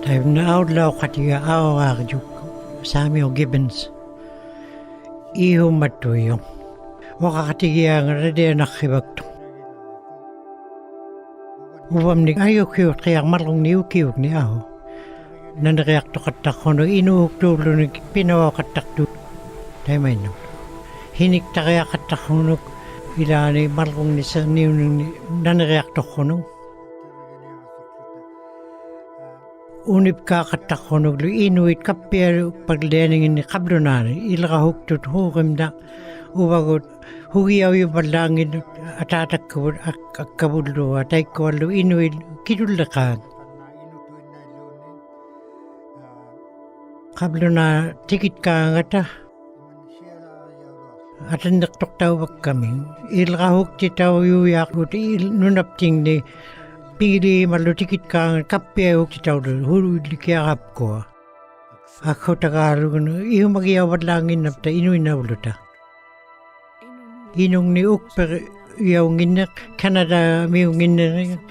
طيب نأول خطية أو أرجوك سامي وجيبنز إيه متويو وخطية غردي نخبكتو وبمني أيو كيو قيام مرلون نيو كيوكني أهو ننغيق تقطقونو إنو كتولوني بينو قطقتو تايمينو هينيك تغيق قطقونو إلاني مرلون نسانيو ننغيق تقونو unipka katakhonog lu inuit kapper paglening ni kablonari ilga huktut hugimda ubagot hugiyaw yu balangin atatak kabudlo atay ko lu inuit kidulakan kablona tikit ka ngata atandak toktaw kami ilga hukti taw yu yakut il nunapting ni pili malutikit kang kape ukti tawdo hulu dikiarap ko ako tagarugun iyo magiyawad langin napta inu inawluta inong ni ukper yaw nginak Canada miyo nginak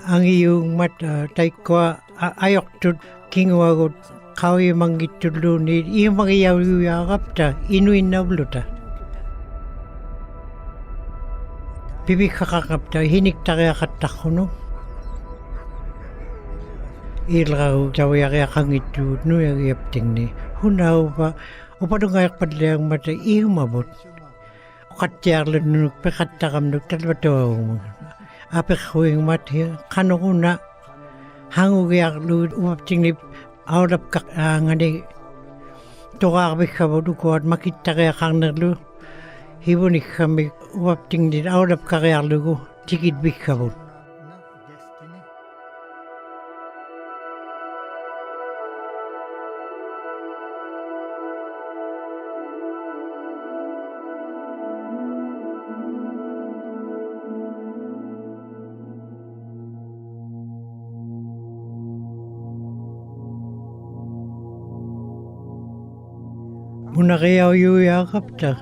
ang iyong mata tay ko ayok to kingwagot kawi manggitulo ni iyo magiyaw yakapta inu inawluta bibikakakapta hinik tagakatakhono ilraw tawayakang itu no yapting ni hunaw pa upadungayak padlayang mata ihumabot katyarlo nung pekatakam nung talbato apek huwing mati kanokuna hangugayak lu upapting ni awlap ngani tukakabik kabot ukuat makitakayakan na lu hibunik kami upapting ni awlap kakayak lu tikit bik kabot Muna kaya uyakap ta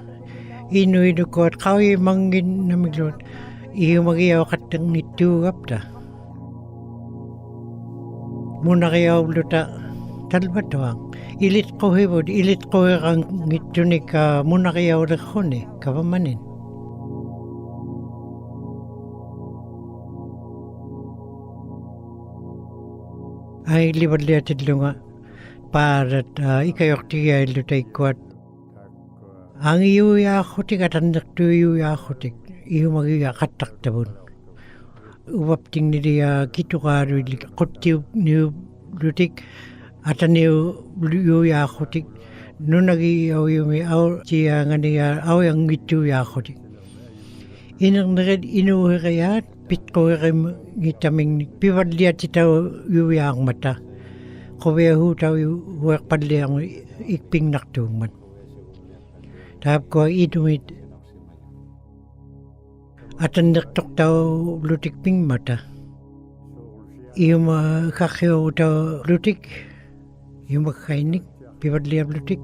inuido ko at kawi mangin na miglot iyo magiyaw katang nitugap ta muna kaya uluta talbatuang ilit ko hibod ilit ko kang ngitunik muna kaya ulakon kapamanin ay libad-liatid lunga parat ikayok tiga ilutay kuat ang iyo yakotik at andak tu iyo yakotik iyo magiya katak tabun upapting niya kitukaru kotiw niyo lutik at niyo iyo yakotik no nagiyaw yung aw siya nga niya aw yung gitu yakotik inang nakid inuhi kaya pitko kay ngitaming piwadliat sitaw iyo yang mata kowe hu taw work padliang ikping naktuman tahap ko inuit atan naktok taw lutik ping mata iyo kakyo taw lutik iyo makainik piwadliang lutik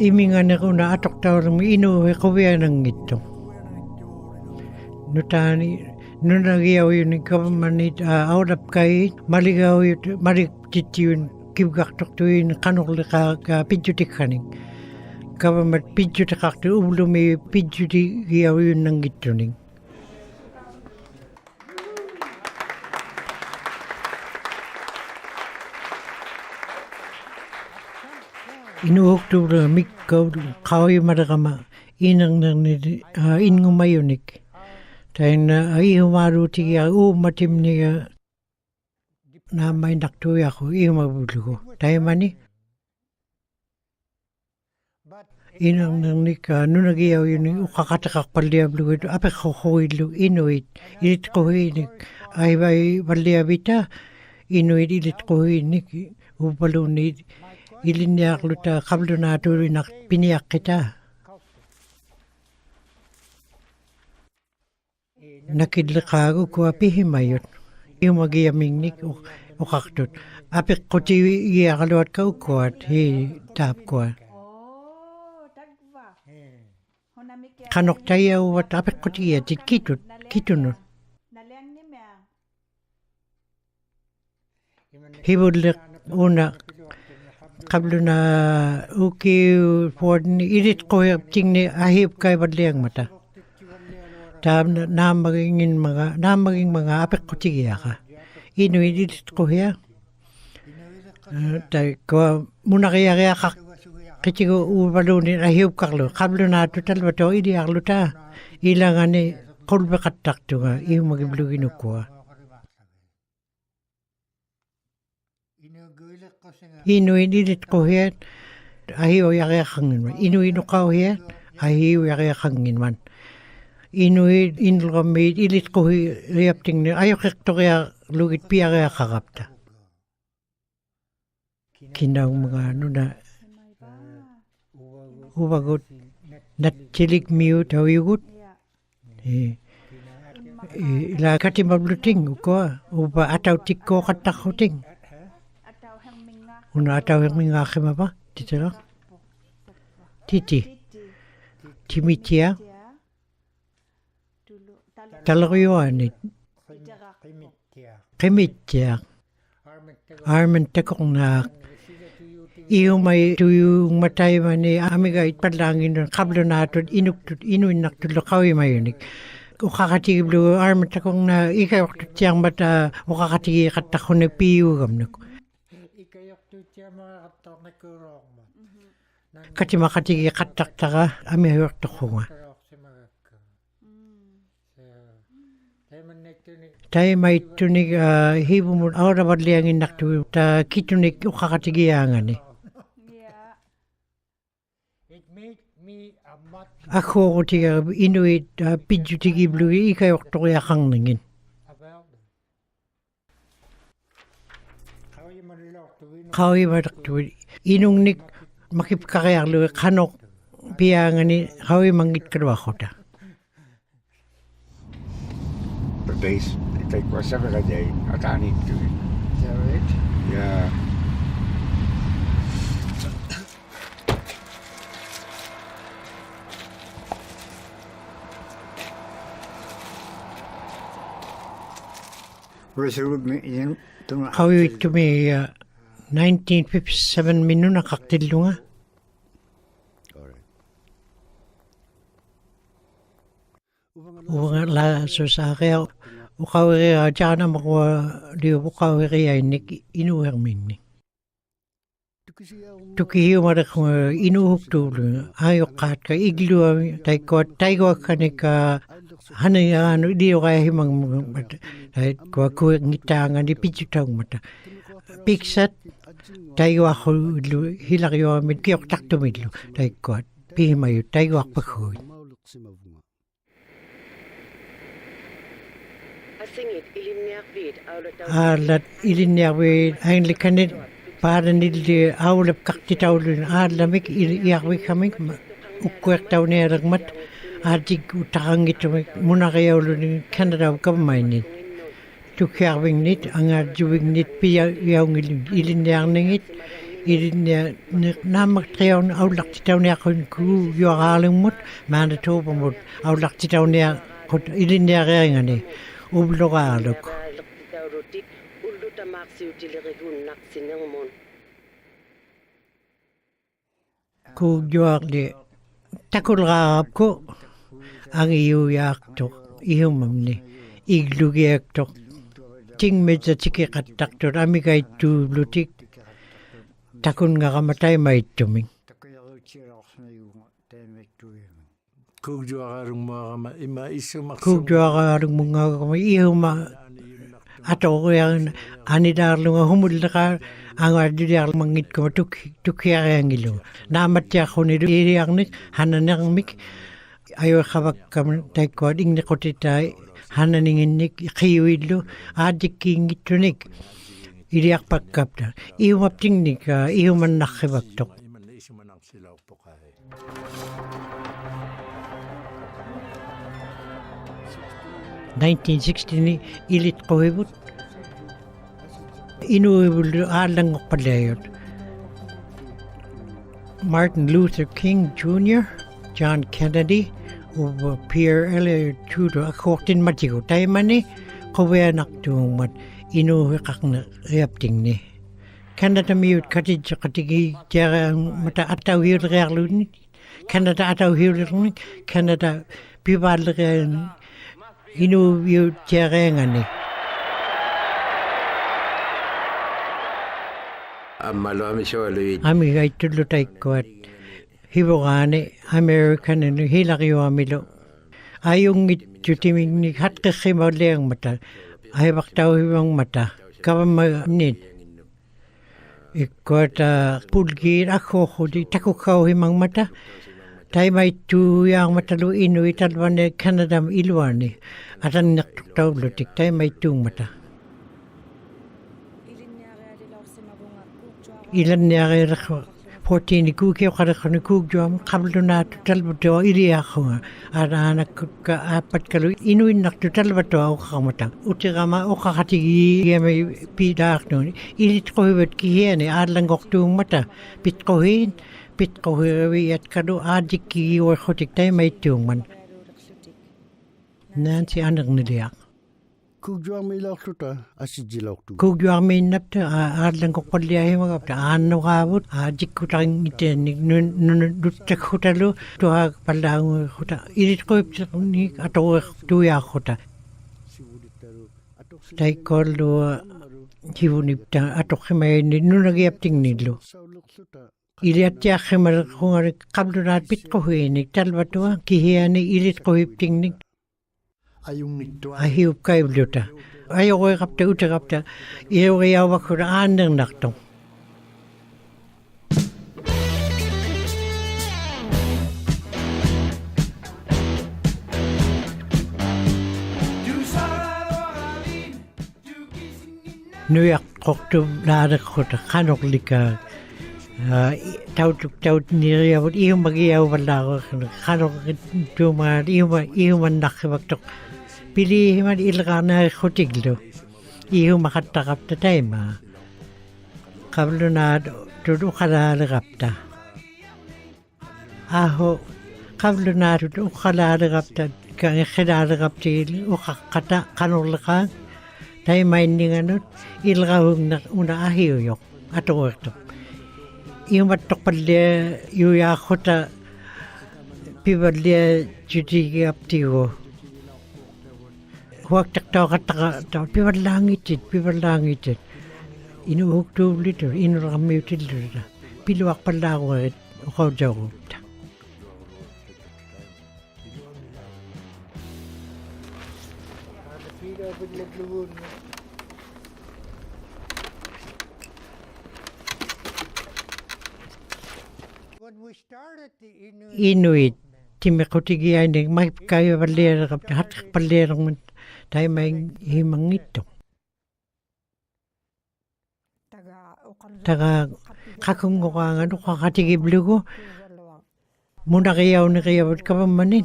imingan ako na atok taw ng inu kowe nang ito nutani nunagiyaw yun kapamanit awlap kay maligaw yun malikit yun kibgaktok to yun kanukli ka pidjutik kaning kapamat pidjutik kakto umlumi pidjutik giyaw yun nang ito ning inuhok to mikkaw kawi marakama inang nang ingumayunik tayo na ihumaru tiga matim niya na may naktuya ko ihumabulu ko tayo mani inang nang nika nunagiyaw yun ukakatakak paliablu ko apek kukuilu inuit ilit kuhinik ay paliabita inuit ilit kuhinik upalunit ilinyak luta kablo na tuloy na piniyak kita. Nakidlakago ko apihimayot. Yung magiyamingnik o kaktot. Apik ko ti iyakalawat ka ukuat. Tap ko. kanok tayo wat apek kotiya tit kitunut. Hibudlek una kabluna uki fordni irit ko tingni ahip kay badliang mata. Namaging mga apek kotiya ka. Inuit ko hiya. Tai ko muna kaya ka kitigo ubalunin ahip kaklo. Kabluna tutal bato idi akluta. Ilangani kolbe katak tunga iyo magiblugi nukwa. Inuit idit ko hiya. Ahiyo yaki kangin man. Inuit nukaw hiya. Ahiyo yaki kangin man. Inuit inulkamit ilit ko hiya tingni. Ayo kekto kaya lugit piya kaya kakapta. Kinang mga ano na ubagot natchilik miyo tawiyugot. Ila kati mabluting uko uba ataw tikko katakuting. Una ataw yang mingakima ba? Tito lang? Titi. Timitia. Talakuyuanit. Kimitya. Armen tekong na iyo may tuyong matay man ni amiga itpadlangin doon kablo natin inuin naktulakawi mayonik. Ukakatigib lo armen tekong na ikayok tutiyang mata ukakatigib katakon na piyo gamnak. Ikayok tutiyang mga katak na kurong mo. Kati makatigib katak taka amihayok tukunga. Tai may tunig hibu mo awra badliangin naktu ta kitunig ukakatigiyangan ni. Ako ko tiga inuit pidyo tigi blui ikayok to kaya kang nangin. Kawi madaktu inung nik makipkakayak lu kanok piyangan ni kawi mangit kadwa kota. The base, they take for 7 a day. I can't eat to it. Is that right? Yeah. Kawi to me 1957 minu nakaktildo nga. Uwang la so sa kaya ukawiri jana makwa di ukawiri ay nik inuhang minni. Tukihiyo marak inuhuk tulo ayok kat ka iglu taiko kanika hanaya ano di kaya himang kwa kuwa ngitangan di pichutang mata. Piksat tayo ako hilak yo amin kiyok takto midlo taiko pihimayo tayo akpakoy. Alat ilinyak wid ang likanit para nili awlap kaktitawlun alamik iyak kami ukwek taw ni ragmat adik utakang ito muna kaya ulun Canada kamainin tukyak nit ang adjuwing nit piyaw ilinyak nangit ilinyak namak tayaw awlak titaw niya ku yuakalang mut Manitoba mut awlak titaw niya ilinyak kaya nga ni ublokalok. Kugjuak di takul raap ko ang iyuyak tok iyumam ni iglugiyak tok ting medya tiki katak tok amigay tu blutik takun nga kamatay may tuming. Kugjuak arung mga kama iyuma ato ko yung anidar lunga humul na ka ang adidar mangit ko tukya ang ilo. Namat ya ko ni iriyak ni hananang mik ayo kabak kam tay ko ding ni ko titay hananingin ni kiwidlo adik kingit tunik iriyak pagkapta. Iyumap ting ni ka iyuman nakibaktok. 1960 ilit kohibut. Inuibul alang palayot. Martin Luther King Jr., John Kennedy, over Pierre Elliott Tudor akortin matigo tay mani kawaya naktung mat inu kakna riapting ni Canada miut katij katigi jara mata atau hiu rearlun Canada atau hiu Canada pibal inu hiu jara ngani Ami gaitulu taikuat Hibogane American and Hilario Amilo. Ayungit jutiming ni hatkima leang mata. Ay baktao hibang mata. Kawama nid. Ikot pulgir ako hudi takukao himang mata. Tay may tuyang matalo inu italwane Canada ilwani. Atan naktuktaw lutik tay may tung mata. Ilan niyari rakwa. 14 kuke karakani kugjom kabluna talbato iriakho ana ka apat kalu inuin nak talbato au khamata utigama o khatigi yeme pidak no ilit ko wet kihene adlang goktu mata pit ko yat kadu adiki o khotik tay mai tungman nanti anak niliak Kugjwang may laksuta, asidjilaktu. Kugjwang may napta, adlang ko palya himagapta, ano kabut, adik ko tang itenik, nutak hutalo, tuha palang huta, irit ko ni ato tuya huta. Tai koldo hibunipta, ato khimay ni nunagiapting nilo. Iliat ya khimar hungar kabdunat pit ko huinik, talbatua, kihiyani irit ko hipting nik. Ahiup kay bluta. Ayaw ko kapta uta kapta. Iyo kaya wakuraan ng naktong. Nuyak kokto nada kota kanok lika. Taut niriyawat iyo magiyaw wala ko. Kanok tumad iyo man nakibaktok. Pili man ilgana khotiglo ihu makatta kapta taima kabluna tudu khala kapta aho kabluna tudu khala kapta kan khida kapti ukakata kanulka taima indinganut ilgahung una ahiyo yok atowto ihu matok palle yu ya khota piballe judi kaptigo Huwag taktaw kataka, piwalangit it. Inuhuk tu liter, inurami util liter. Piluwak pala ako, ukaw daw ko. Inuit, timikutigi ay nang may kayo palera kapta, hatak palera mo. Tayo may himang ito. Taga kakong ko nga ano kakatigiblo ko. Muna kayaw na kayaw at kapamanin.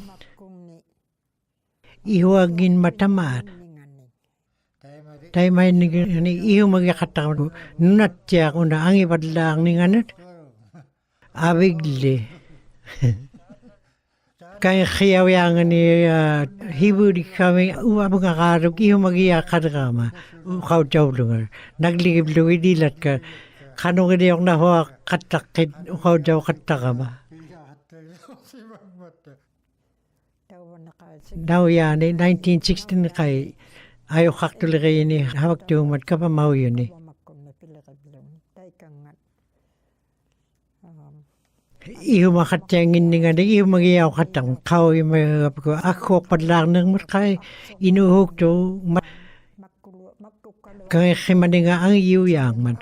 Ihuagin matamat. Tayo may ihu magyakatakot ko. Nunatya ko na ang ipadlang ni ganit. Abigli. Kaya kayaw yang ni hiburi kami uwabang akarog iyo magiyakan kama ukaw jawlungar nagligib luwi dilat ka kanong hindi yung nahuwa katakit ukaw jaw katakama daw yan 1916 kay ayaw kaktuloy kayo ni hawag tumat ka pa mau yun eh Iyo makatyangin ni nga na iyo magiyaw katang kao yung mga ko ako padlang ng markay inuhog to kaya kimani nga ang iyo yang man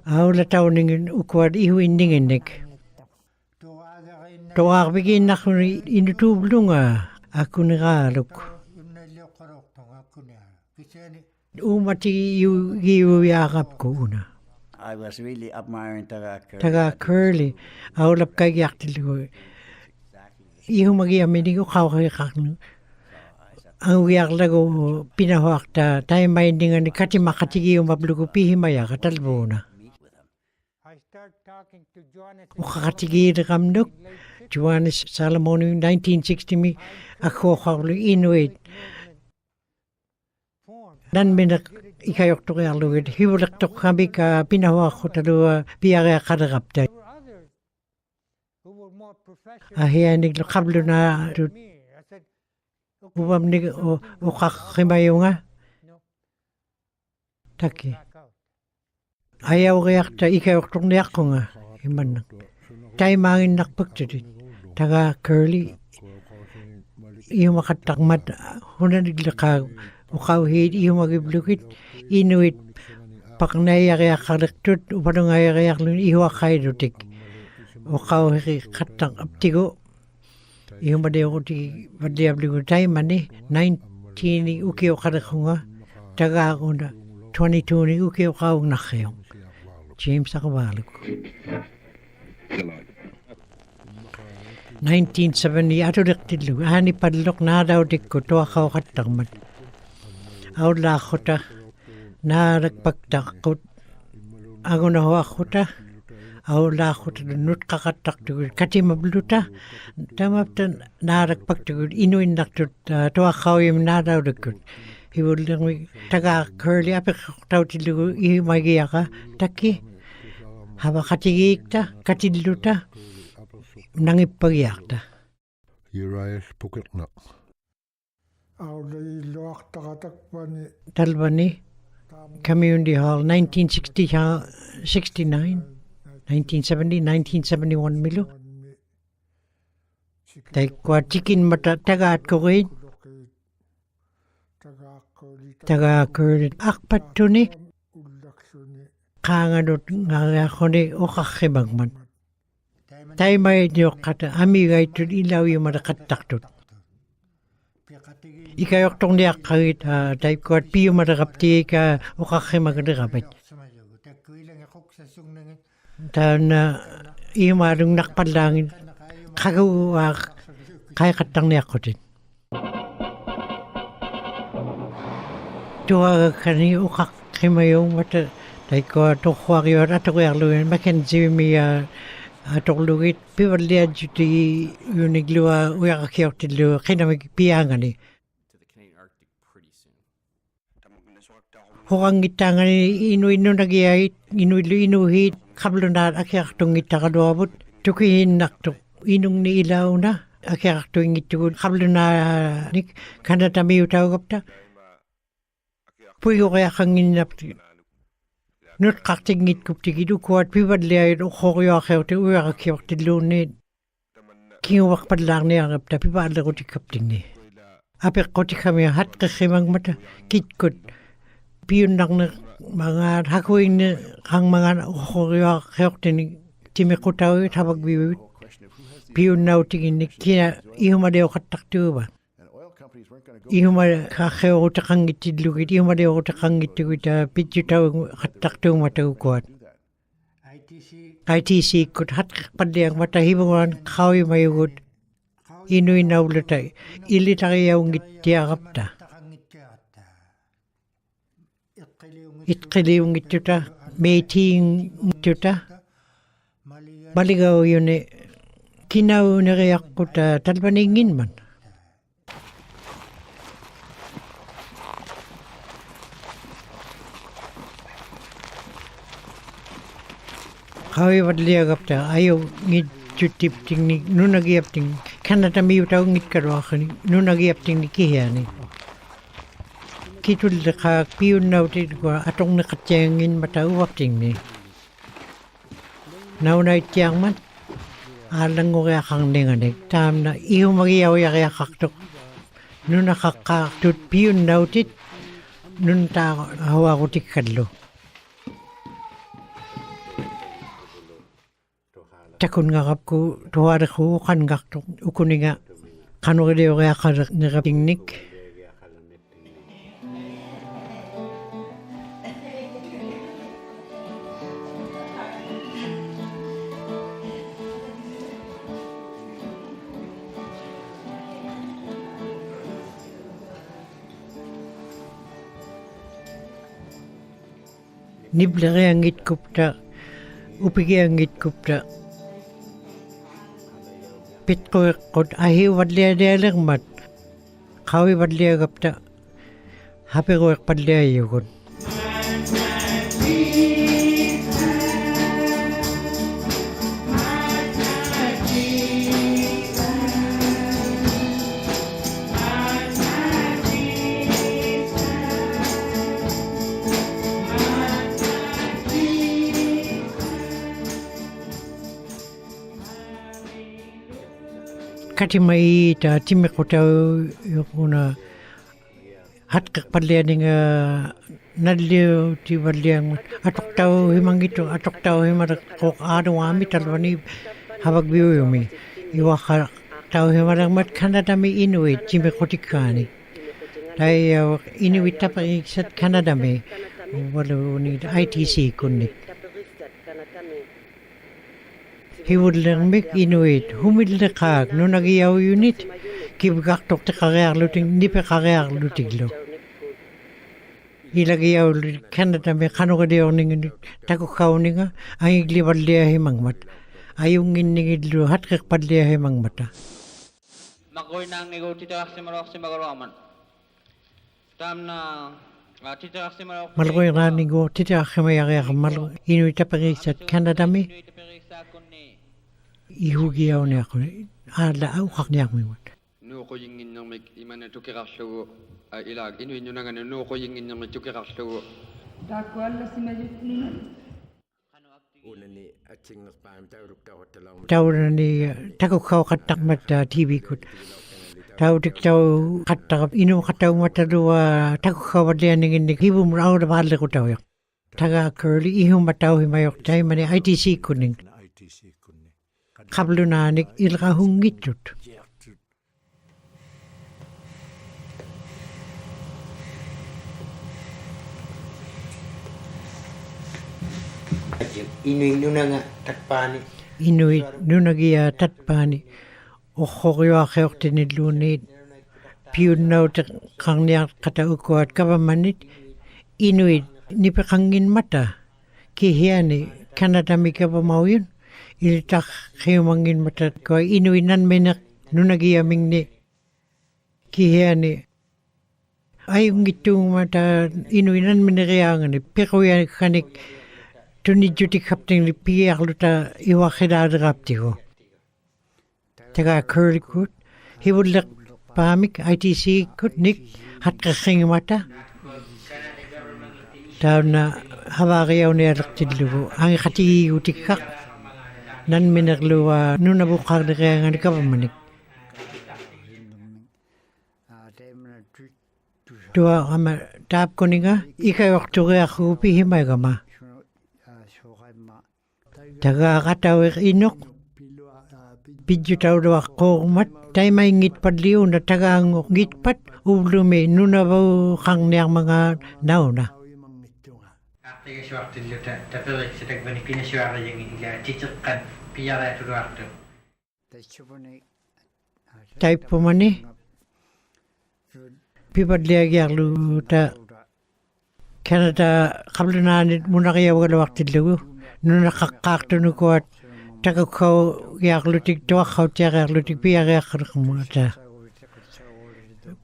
aw lataw ningin ukwad iyo indinginig tuwag bigin na ko inutublo nga ako nagalok umati iyo yakap ko una I was really admiring Taga Curly. Aulap kay yaktil. Iho magyamini ko kaw kay kakno. Ang wiyak lago pinahawak ta tayo mindingan ni kati makatigi yung mablugo pihimaya katalbo na. Ukakatigiideqamnuk Johannes Salomoni 1960 akkuoqarlu Inuit nanmineq ikajortoriarlugit hivulertoqqamika pinahuarrutalua piariaqalerapta ahianiklu qablunaalut uvamnik uqaqqimayunga taki ayauriarta ikajortorniaqqunga imannak taimaanginnarpaktutit taga curly iumaqattaqmat hunanigleqaa uqauhiit iumagiblugit Inuit paqnaiariaqarliqtut upanungaiariarlun ihuaqailutik uqauhiri qattaq aptigu iumadeuruti vadliablugu taimani 19 ukiuqariqunga tagaaquna 22 ni ukiuqaugnarriu James aqavaaluk 1970 atuliqtillu aani palluq naadautikku tuaqauqattaqmat aulaaqquta naalakpaktaqqut agunahuaqquta aulaaqquta nutqaqattaqtugut katimabluta tamapta naalakpaktugut inuinnartut tuaqqauyim naadaulikkut hivullermi tagaa curly apiqqortautillugu ihimagiaqa takki havaqatigiikta katilluta nangippagiarta Urias Puketna. Talbani Community Hall 1969 1970 1971 milu taikwa chikin mata tagaat korin tagaakuri akpattuni qaanganut ngariaquni uqarrimagman taimai dioqqata amigaitut ilauimata qattaqtut ikajortorniaqqagit taikkuat piumateraptiika uqarrimagaliqapit taana iumaalungnarpallaangit qaguaaq qaiqattarniaqqutit tuagakani uqarrimayuumata taikua torruariuat atoriarluin Mackenzie atorlugit pivalliajuti uniglua uiaqakiortillu qinamik piaangani horangittaangani inuinnunagiait inuillu inuhiit qablunaat akiartungittaqaluavut tukihinnartuq inungni ilauna akiartuingittugut qablunaanik kanatamiutaugapta puigoqiaqanginnapti nutqartingitkuptigit ukuat pivalliait uqoriuaqeurti uiaqakiortilluunniit kinguaqpallaarniarapta pipaallerutikkaptinni apeqqutikamia hatqirrimangmata kitkut piunnarne mangaat hakuinne qangmangan uqoriuaqeurtini timiqutaugit havagviuvit piunnautinginnik kina ihumadeuqattartuuva ihuma kaaqeurutaqangittillugit ihumadeuqutaqangittugit pitjutau qattartuumataukuat ITC kut hatqerpalliangmata hivungan qauimayugut inuinauluta illitariaungittiaqapta itqiliungittuta meitiingittuta maligauyune kinauneriaqquta talpaninginman qavivalliagapta ayu ngitjuttiptingni nunagiapting kanatamiutaungitkaruaqani nunagiaptingni kihiani kitulleqa piunnautikua atorneqattiangin matauaptingni naunaittiarmat aallanguriaqarninganik taamna ihumagiauiariaqartuq nunaqaqqaartut piunnautit nuntaahuarutikkallu takunngarapku tuarequ uqangartuq ukuninga qanurileureaqalerneraptingnik niblereangitkupta upigiangit kupta pitqoiqqut ahiuvallialialermat qavivalliagapta hapiruiqpalliayugun katimai ta timikutau yukuna hatqeqpallianinga nalliu tivalliang atoqtau himangito atoqtau himaraqoq aaduami talvani havagbiuyumi iwaqa tau himaraqmat kanadami inuit timikutikani tai inuit taparisat kanadami waluni ITC kunnik hiwudlermik inuit humilleqaak nunagiyauyunit kibgaqtoqteqarearluting nipeqarearlutiglo ilagiyaulu kanadami qanuqadiorningi takuqauninga angiglivalliahimangmat ayunginnigillu hatqeqpalliahimangmata makoinangigo titaqsimaloqsimagaraman tamna malgoiranigo titaqximayariaqmal inuit taparisat kanadami ihugiauniaqu aala auqaqniaqmiwat nuuquyinginnermik imana tukiqarlugu ilaag inuinnunangana nuuquyinginnermik tukiqarlugu taakkuallasimayutnuna unani atsingerpaam tauluktaquttalaamu taurani takuqau qattaqmat TV-kut tautik tau qattaqap inu qattaumatalua takuqauvallianinginnik hivumraulavaallekutauyoq taga curly ihumatauhimayoq taimani ITC kunning qablunaanik ilqahungittut inuinnunanga takpaani inuit nunagia tatpaani oqoriuaqeortinilluuniit piunnaute qarniaq qataukuat kavamanit inuit nipeqanginmata kihiani kanadami kavamauyun iltaqqiumanginmata koi inuinanmineq nunagiamingni kihiani ayungittuumata inuinanmineriaangani piquyanikkanik tunijutiqaptingli piarluta iwaqilaaleraptigu taga curlikut hiwulleq paamik ITC kut nik hatqeqqingimata tauna havariaunialertillugu angiqatigigutikaq nanminerlua nunavuqarleriangani kavamanik tua ama taapkuninga ikayorturiaqquupi himaigama taga qatauiq inoq pidjutauruaqqoormat taimaingitpalliuna tagaangitpat ullumi nunavu qarniarmanga nauna артигисуартиллута таперикситаквани кинасуариянги ила титеққан пиараатулуарту taippumani pipadliagiarluta Canada qablunaanit munariavugaluartillugu nunaqqaqqaartunukuat takukkau giarlutik tuaqqautiariarlutik piariaqqaneqmuata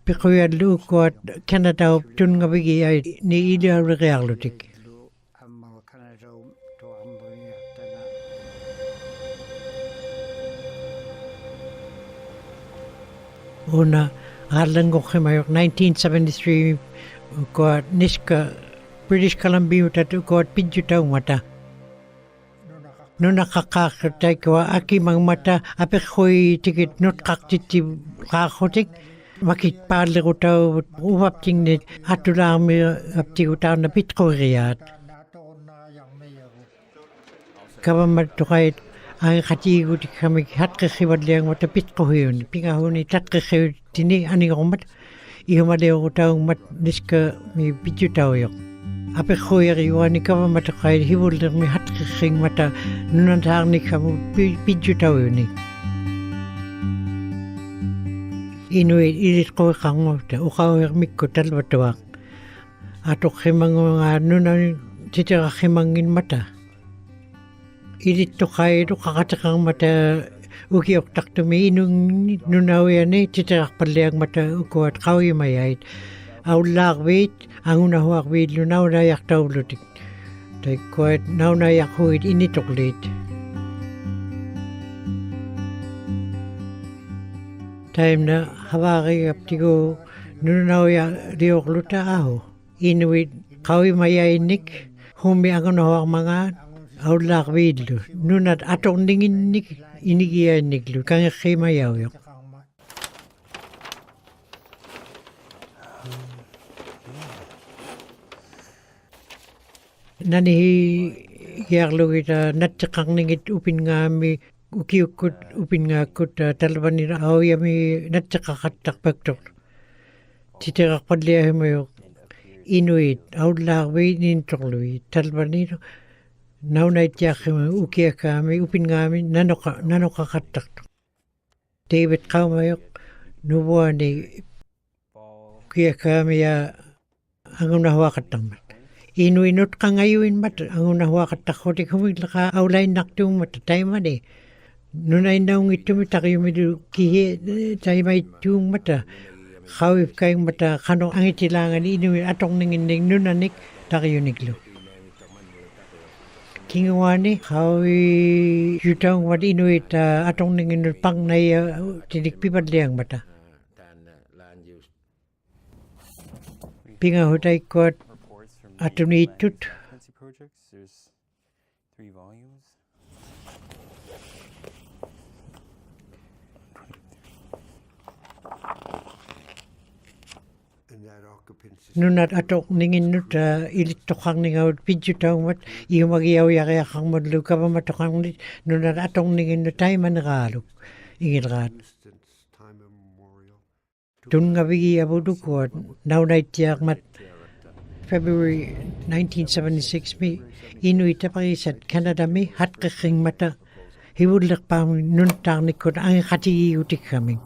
piquyalluukkuat Canada tungavigi ai ni iliauriarlutik una aallangoqqimayuq 1973 kuat niska British Columbia kuat pidjutaumata nunaqqaqqaaqtaikua akimangmata apiqqui tikit nutqaqtitti qaaqqutik makit paallerutau uvaptingnit atulaarmi aptigutaarna pitquriaat kavamat tuqait angiqatiigutikkamik hatqeqqivalliangmata pitquhiuni pingahuni tatqeqqiutini aningormat ihumaleurutaungmat niska mi pidjutauyoq apiqquiariuani kavamat tuqait hivullermi hatqeqqingmata nunataarnikkamu pidjutauyuni inuit ilitquiqarngorta uqauermikku talvatuaq atoqqimangunga nuna titeraqqimanginmata Ilitto kairu kakatakang mata ukiok taktumi inung nunawiyane titirakpaliang mata ukuat kawi mayait. Aulagwit ang unahuakwit lunaw na yak taulutik. Tai kuat naw na yak huit initoklit. Time na hawaki aptigo nunaw ya riokluta aho. Inuit kawi mayainik humi ang unahuak mga aulagwit lu. Nunat atong ningin nik inigiyanik lu kang kimayaw yok. Nanihi yarlo kita natsakang ningit upin ngami ukiukut upin ngakut talbanira au yami natsakakatak pagtok. Titirak padliya himayok inuit aulagwi nintoklui talbaniro naunait yak ukiya kami upin ngami nanokakatak. David kaumayok nubuani ukiya kami ya angunahwakatang mat. Inuinut ka ngayuin mat ang unahuakat takotik humigla ka aulay naktung matatay man eh. Nunay naung itumitak yung medyo kihi tayo may tung mata. Kawip kayong mata kano ang itilangan inuin atong ninginding nunanik takayuniglo. Kingawani kawi yutang wat inuit atong ningindut pang na tinikpipad liyang mata. Pingahutay kuat Atunitut. Fancy projects. There's 3 volumes. Nunat atok ningin nut ilit tokang ningaw pidjutang mat iyo magiyaw yakaya kang modlu ka pa matokang nit nunat atong ningin nut tayo managaluk ingil kat. Tun nga bigi abudukot naunay tiyak mat February 1976 mi inuit parisat Canada mi hat kaking mata hiwudlak pa nuntang nikot ang kati utik kami.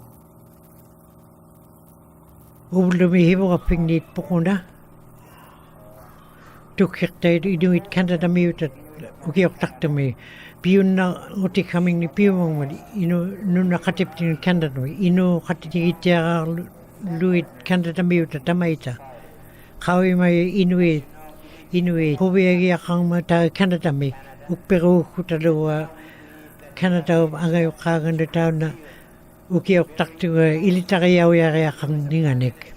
Ublo mi hiwo kaping nit pukuna. Tukik tayo inuit Canada mi utat ukiok takta mi piyun na utik kaming ni piyong mali nun nakatip din Canada mi ino katititya luit Canada mi utat tamaita. Kawi may inuit hubiyagi akang mata Canada mi ukperu kutalawa Canada angay kagan taw na ukiok taktu ilitarayaw yari akang ninganik.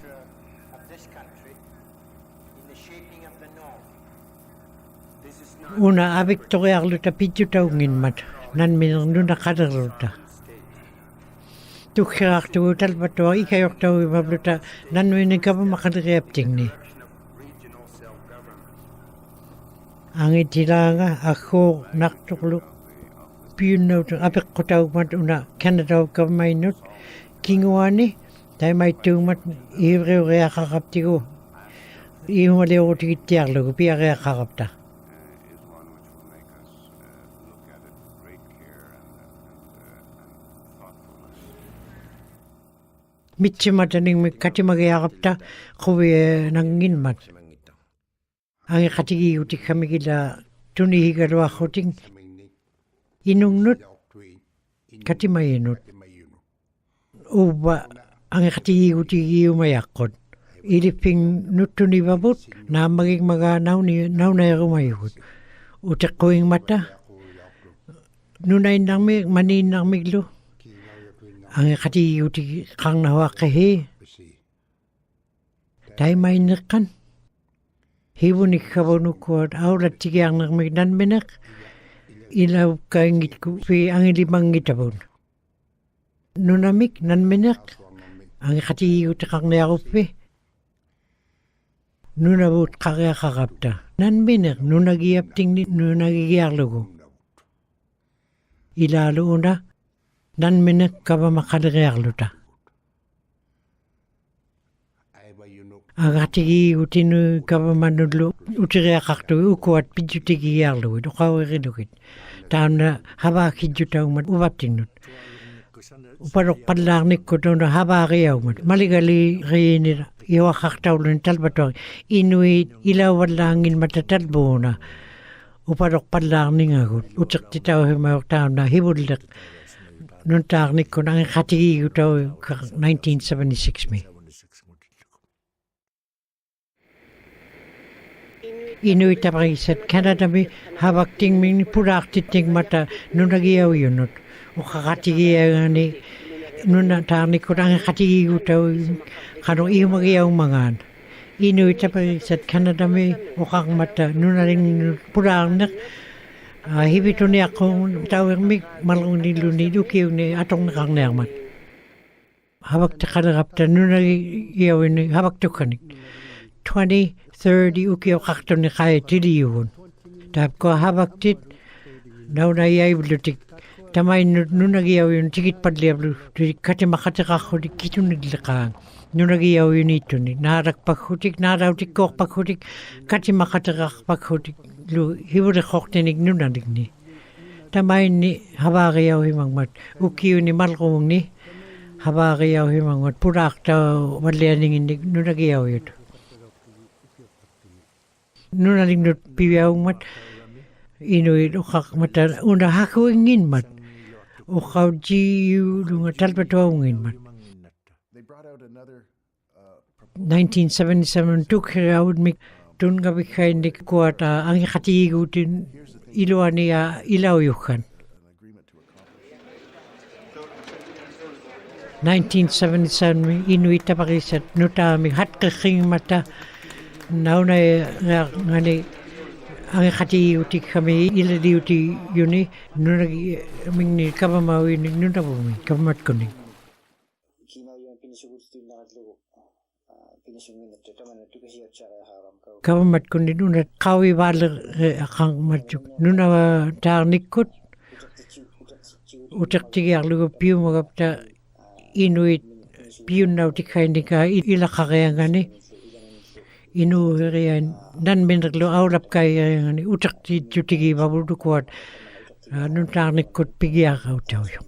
Una abik toki akluta pityu taungin mat nan minang nuna kadarluta. Tukhirak tu talpato ikayok tawi mabluta nan minang kapa makadariap tingni. Ang itilanga ako naktukluk piyunnaw apik ko tawag mat una Canada kamay nut kingwani tayo may tumat irew rea kakapti ko ihumali ako tikitiyak lago piya rea kakapta. Mitsi mataning kati magyakapta kuwi nangin mat. Ang katigi utik kami gila tunihigalwa kuting inung nut kati mayinut. Uba ang katigi utigi umayakot. Iliping nut tunibabot na maging mga naw na rumayukot. Utak ko yung mata. Nunay nang manin nang miglo. Ang katigi utigi kang nawakahe. Tayo may nakan. Hiwunik kabunukot aurat tigiang nagmignan menak ilaw kaingit ko pi ang ilimang itabon. Nunamik nan menak ang katiyo takang nayakupi. Nunabot kakaya kakapta. Nan menak nunagiyap tingni nunagiyarlogo. Ilalo una nan menak kaba makadagayarlota. Agatigi utinu kaba manudlo utiria kakto ukuat pijutigi yarlo do kawiridukit tauna haba kijutau mat ubatinut uparok padlarnik ko do haba riyaw mat maligali rinira iwa kaktawlun talbator inuit ilawad langin matatalbona upadok padlang agut ucak titaw himayok taon na hibudlak nun taknik ko nang katigi utaw 1976 mi. Inuit apakisat Canada mi habak ting mi purak titing mata nun nagiyaw yunot o kakatigi ni nun taknik ko nang katigi utaw kanong iyo magiyaw mangan. Inuit apakisat Canada mi o kakmata nun naring purak nak hibito ni ako tawag mi malong niluni dukiw ni atong nakangnermat. Habak takalagapta nun nagiyaw ni habak tukanik. 20-30 ukiyaw kakto ni kaya tiliyuhon. Tap ko habak tit daw na iyay blutik. Tamay nun nagiyaw yun tikit padliablo. Kati makatakako di kito naglikang. Nun nagiyaw yun ito ni. Narak paghutik, naraw tikok paghutik. Kati makatakak paghutik. Hiwari kok tinig nun nalig ni. Tamay ni habagayaw himang mat. Ukiyo ni malkumong ni. Habagayaw himang mat. Purak daw madlianing inig nun nagiyaw yun. Nun nalig nut piyaw mat. Inuit ukak mata. Una haku ingin mat. Ukaw jiyu lunga talpataw ingin mat. 1977 tukhirawad mi. Tun gabi kayo ni kuat ang ikatigutin iluan niya ilawyukan. 1977 inuit apakisat nutami hat kaking mata nauna ngani ang ikatiguti kami iladiuti yuni nunagi ming ni kabamawi ni nunabumi kabamat kuning. Kabamat kundi nuna kawi bala akang majuk nuna tar nikut utak tigiak lugo piu magapta inuit piu nau tikai nika ila kakayangani inu herian dan bendak lo aurap kayangani utak tigi babudu kuat nun tar nikut pigiak au tawyo.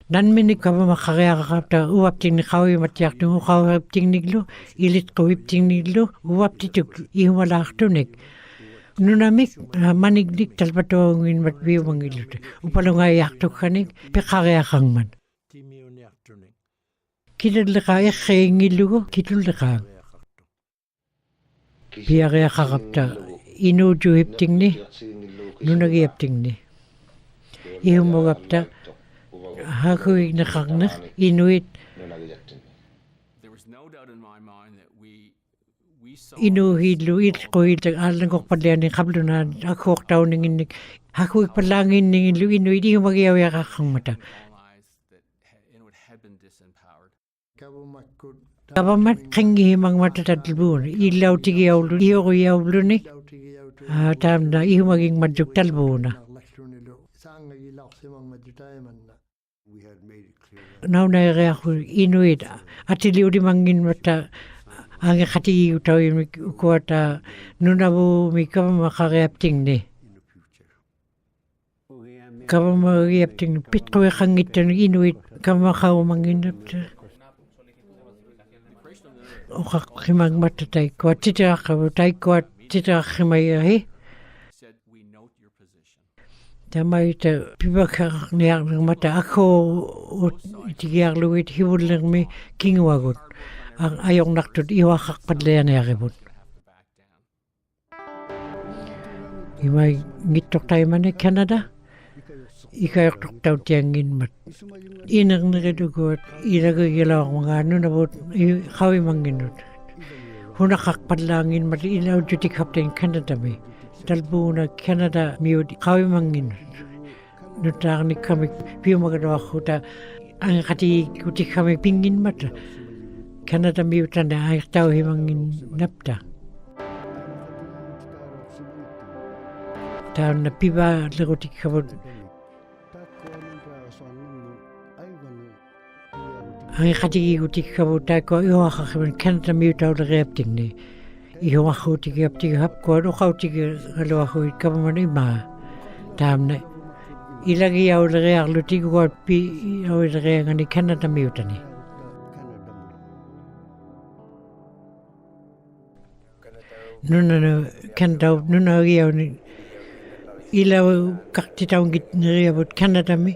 Dan minik kaba makakaya kakapta uwap ting ni kawi matiak nung ukawap ting niglo ilit kawip ting niglo uwap tituk ihumalak tunik nunamik manigdik talpatongin matbiyo mangilute upalungayak tukanik pikakaya kang man kitulaka ikhaingilugo kitulaka piyakaya kakapta inudu hipting ni nunagiyap ting ni ihumagapta hakuig nakaknak inuit inuhidlo itkohid alang kok padlian ni kablo na akok tao ningin hakuig palangin ningin lu inuit iyo magyawya kakang mata kabamat kangi himang mata tatlbun ilaw tigiyaw lu iyo kuyaw lu ni tam na iyo maging madjuk talbuna now na ako inuit atiliw di mangin mata ang kati utaw yung kuwata nunabu mi kama makakayapting ni kama makakayapting pit ko kangit yung inuit kama makawamangin napta o kakimang matatay ko at titira ka tay ko at titira kimayahi tamay ta pibakak niyak ng mata ako tigiyak luwit hibud lang mi kinguwagot ang ayong naktod iwakak padlayan na yakibot. Imay ngitok tayo man Canada ikayok tok tayo tiyangin mat inang nakadugot ilagagilaw ang mga ano nabot kawi manginot hunakak padlangin mat ilaw duty captain Canada mi talbo na Canada miud kawi mangin nutak ni kami piyo magadawa ko ta ang kati kuti kami pingin mata Canada miud tanda ay tao himangin napta ta na piba laguti kabod ang kati kuti kabod ta ko iyo akakiman Canada miud tao lagayapting ni iyo ako tigap tigap ko ano ka tigap halo ako ikapaman ima tam na ilagi yaw lagay ako tigo at pi yaw lagay nga ni Canada miutan ni nuna Canada nuna yaw ni ilaw kaktitaw git niriyabot Canada mi.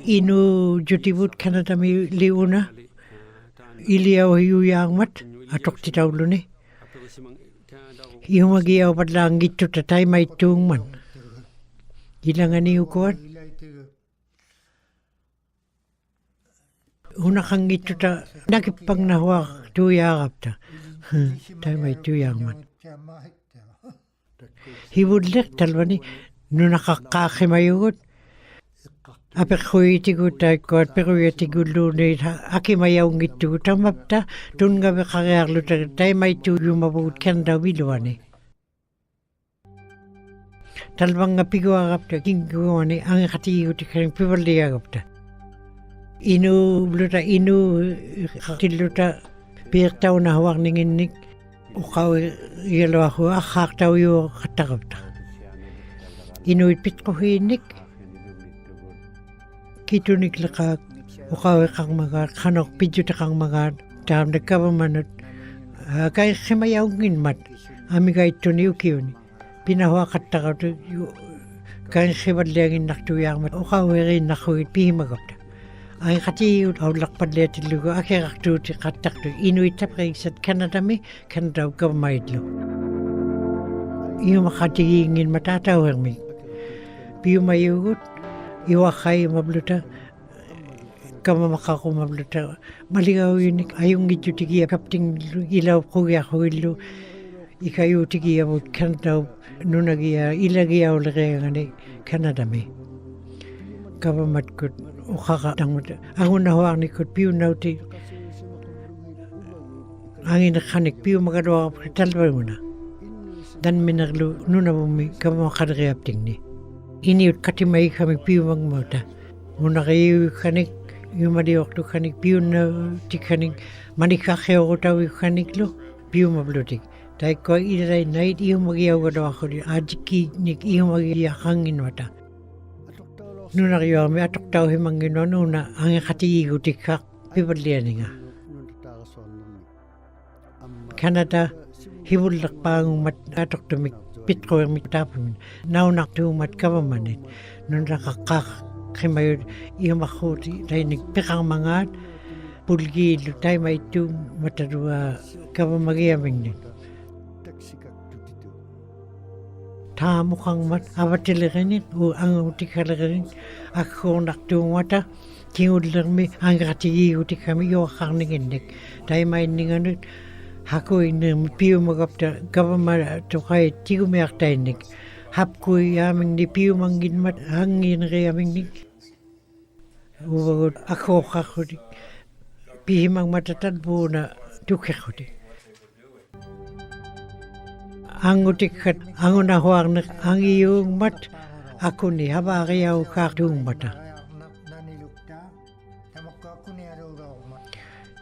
Inu jutibut Canada mi liuna. Iliaw hiyuyang mat atok titaw luni. Iyo magiyaw padlang gitu tatay may tungman. Ilangan niyo kuwan. Una kang gitu ta nakipang nahwak tuyakap ta. Tay may tuyang man. Hibudlek talwani no nakakakimayugot. Apek koy tigo tay ko at pero tigo luni akimayaw gitu tamapta tun gabi kagayarlo tay may tuyo mabut kanda wilwani. Talbang nga piguagap ta kinguwani ang katiyo ti kang piwaliyagap ta. Inu bluta inu katiluta pirtaw na hawak ninginik ukaw yelo ako akaktaw yu katakap ta. Inu ipit ko hinik kitunik lakak ukaw kang mga kanok pidyo ta kang mga tam nagkabamanot kay kimayaw nginmat amiga ito ni ukiyon pinahawa katakap ta kay kibaliyangin naktuyang mat ukaw rin nakuit pihimagap ta. Ay kati awlak padlet lugo akirak tu ti katak tu inuit tapre sat Canada mi Canada ka maidlo. Iyo makatigingin matataw mi. Piyo mayugot iwa kay mabluta kama makako mabluta maligaw yun ayong gidyo tigi kapting ilaw kuya kuilo ikayo tigi abot Canada nunagiya ilagiya ulagay ngani Canada mi. Kama matkut ukaka tangmut ang unahawak ni kut piu nauti angin kanik piu magadawa talba muna dan minaglu nuna bumi kama makadagayap tingni ini katimay kami piu magmota muna kayo kanik yung madiwak to kanik piu na ti kanik manikakeo ko tawi kanik lo piu mablutik dahil ko iray night iyo magiyaw gadawa ko di adiki nik iyo magiyakangin mata nuna kayo may atok tao himang gino nuna ang katigigo tikak pipalian nga. Canada hibulak pa ang mat atok tumik pitko ang mitapin naunak tumat kabamanin nuna kakak kimayo iyo makuti tayo nagpikang mga pulgi tayo may ito matadua kabamagiyaming din. Tamo kang mat abatilirin o ang utikalarin ako naktumata tingudlang mi ang katigi utik kami yo karningindik tayo may ninganut hako in piu magapta gavama to kay tigu mi aktainik hapko yaming di piu mangin mat hangin reyaming nik uwagot ako kakudik pihimang matatad po na tukakudik. Ang utikat, ang unahawak na ang iyong mat, ako ni habariyaw kaktung mata.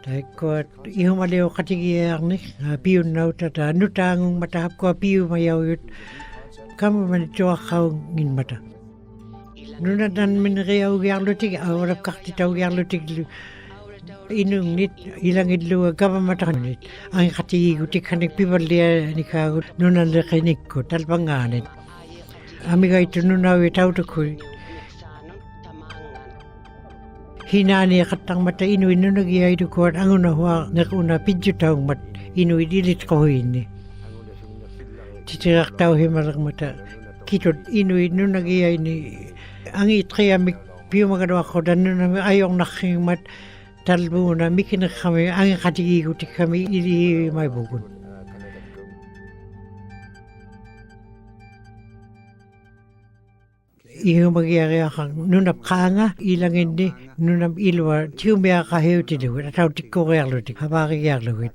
Dahil ko at iyong maliw katigiyar ni, piyo na utata, nutangong matahap ko piyo mayaw yun, kamo manito akaw ngin mata. Nunatan minriyaw gyarlutig, awarap kaktitaw gyarlutig, inung nit ilang idlo kama matakanit ang katigo ti kanik pibalya ni kago nunan le kanik ko talpanganit amiga ito nunawi tawto ko hinani katang mata inuwi nunagi ay ko ang unahwa nakuna pidyo tawng mat inuwi dilit ko ini titirak taw himarak mata kitod inuwi nunagi ay ni ang itriyamik piyo magadawa ko dan nunami ayong naking mat talbo na mikin kami ang katigigo ti kami ili may bugun. Iyo magyari akang nunap kanga ilang hindi nunap ilwa tiumya kahew ti duwit ataw ti korealo ti habari yarluwit.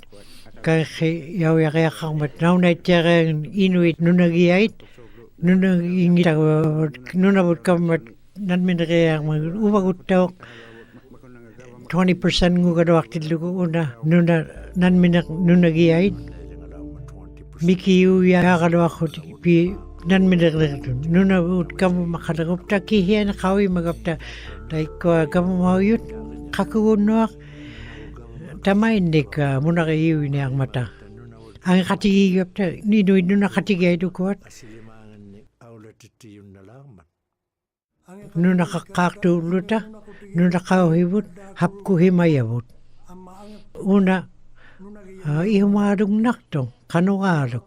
Kaya yaw yari akang mat naw na itereng inuit nunagiyait nunagingit nunabot kamat nanminagayang umagut tawak 20% ngugado aktil lugo una nuna nanminak nunagiyait mikiyu ya kado ako pi nanminak nuna ut kamu makadagupta kihiya na kawi magapta dahil ko kamu mahuyut kakugunok tama hindi ka muna kayo ini ang mata ang katigigap ta ninuid no nakatigay do kuat Asilimangan ni aulatitiyun na laman. no nakakaktulo ta no nakauhibot hapku himayabot una ihumadong naktong kanuarok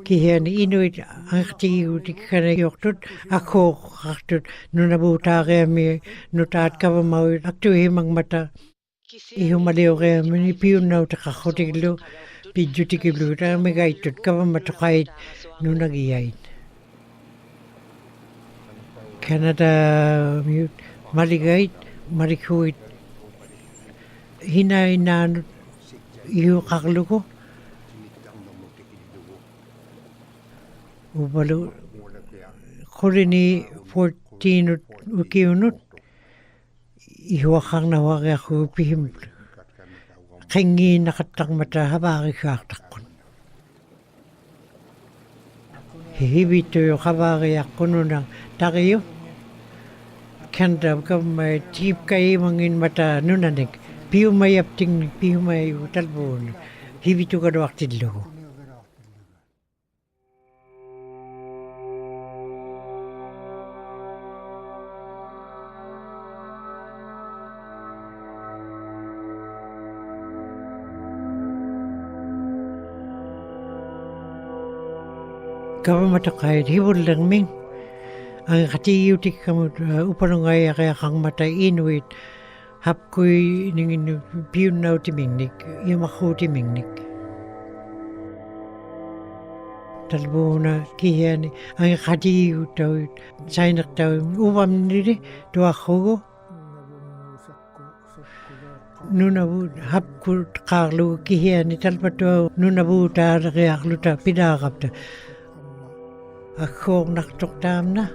kihian inuit ang katigigap ti kanayoktot ako kaktut no nabuta kami no taat ka mau aktu himang mata ihumaliw kami ni piunaw ta kakotiglo pidyo ti kiblo ta megaitot ka matukait no nagiyait Canada mute maligait marikuit hinay na iyo kaklo ko ubalo kurini 14 ukiunut ihuakang nawag ako pihim kengi nakatang mata habari kaktakon hihibito yung habari ako nung takiyo Canada ka may tip kayo mangin mata nunanig piu may apting piu may utalbon hibito ka do aktidlo Kau mata kahit hibul lang ming ang katiyutik kamu upanungay kaya kang mata inuit hapkoy ningin piyun na utimingnik yamako timingnik talbo na kiyan ang katiyut daw saynak daw upam nili doa kogo nunabu hapko karlo kiyan talpato nunabu ta kaya kluta pidakapta Ako naktuktam na.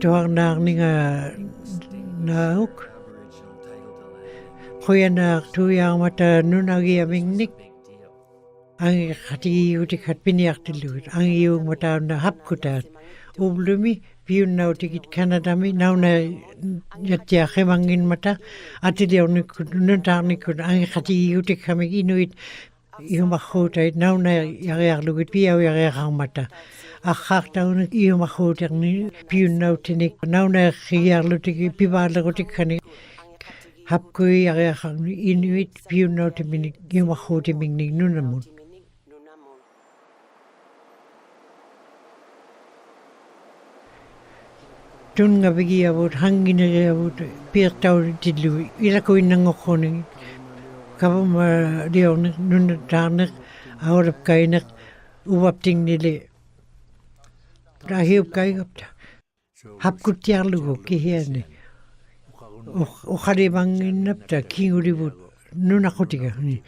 Tuwang na nga nahuk. Kuya na tuyang mata nunagiyaming nik. Ang katiyutik at piniyak tilut. Ang iyong mata na hapkutat. Ublumi, piyun na utikit Canada mi. Now na yatyake mangin mata. At iliyaw nuntak nikun. Ang katiyutik kami inuit. Yung makutay. Now na yakiyak lugit. Piyaw yakiyak ang mata. Akak tahu nak iyo makut yang ni piun nau tinik nau na khiyar lu tiki pibar la gotik khani hap kui ya khang inuit piun nau timinik iyo makut timing nunamun tun nga bigi abut hangin nga abut pir tau tidlu ila ko inang ngokoni kabam diaw nun tarnak awrap kainak uwapting nili Rahib kay kapta. Hapkut tiar lugo kihiani. O kharibangin napta kinguribut nunakotiga ni.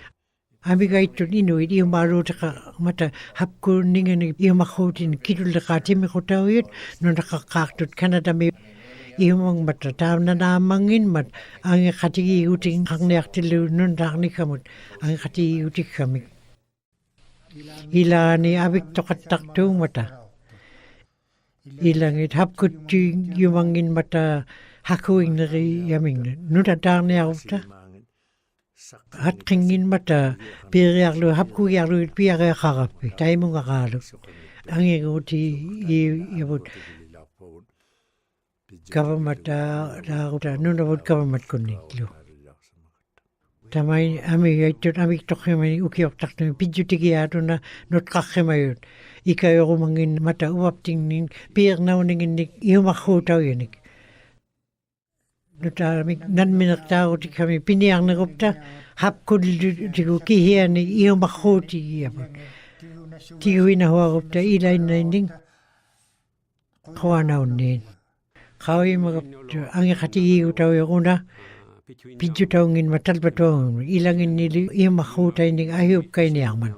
Ami gaitun inuit iyo maro taka mata hapku ningen iyo makotin kidul dekati mi kotawit nunakakaktut Canada mi iyo mang mata taw na namangin mat ang katigi uting hangnek tilu nundak kamut ang katigi utik kami. Ila ni abik tokatak tu mata. Ilangit hapkut yumangin mata hakuing nari yaming nudatar ni auta hat kingin mata piriak lu hapku yaru piriak harapi taimu ngakalu angi uti yabut kavamata raguta nunabut kavamat kuning lu tamai ami yaitot ami tokhemani ukiok takne pijutigi atuna not kakhemayut ikayo mangin mata uapting ning pir nauningin nik iumakutaw yanik nutamik nan minaktaw ti kami piniang nagupta hapkul tigo kihian ni iumakuti yapon tigo inahawagupta ilay na inding kawanaw nin kawi magupta ang ikatigi utaw yakuna pidyo tawngin matalpatawang ilangin nili iumakutay ning ayup kay niyangman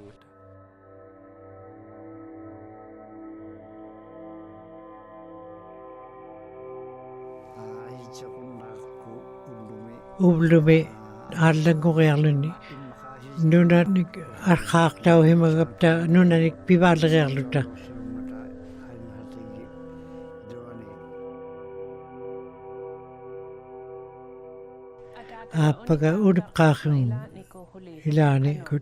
Ublume alang ko kaya ni nuna arkak tau himagapta nuna ni pibal kaya luta apaga udup kakang hilani kut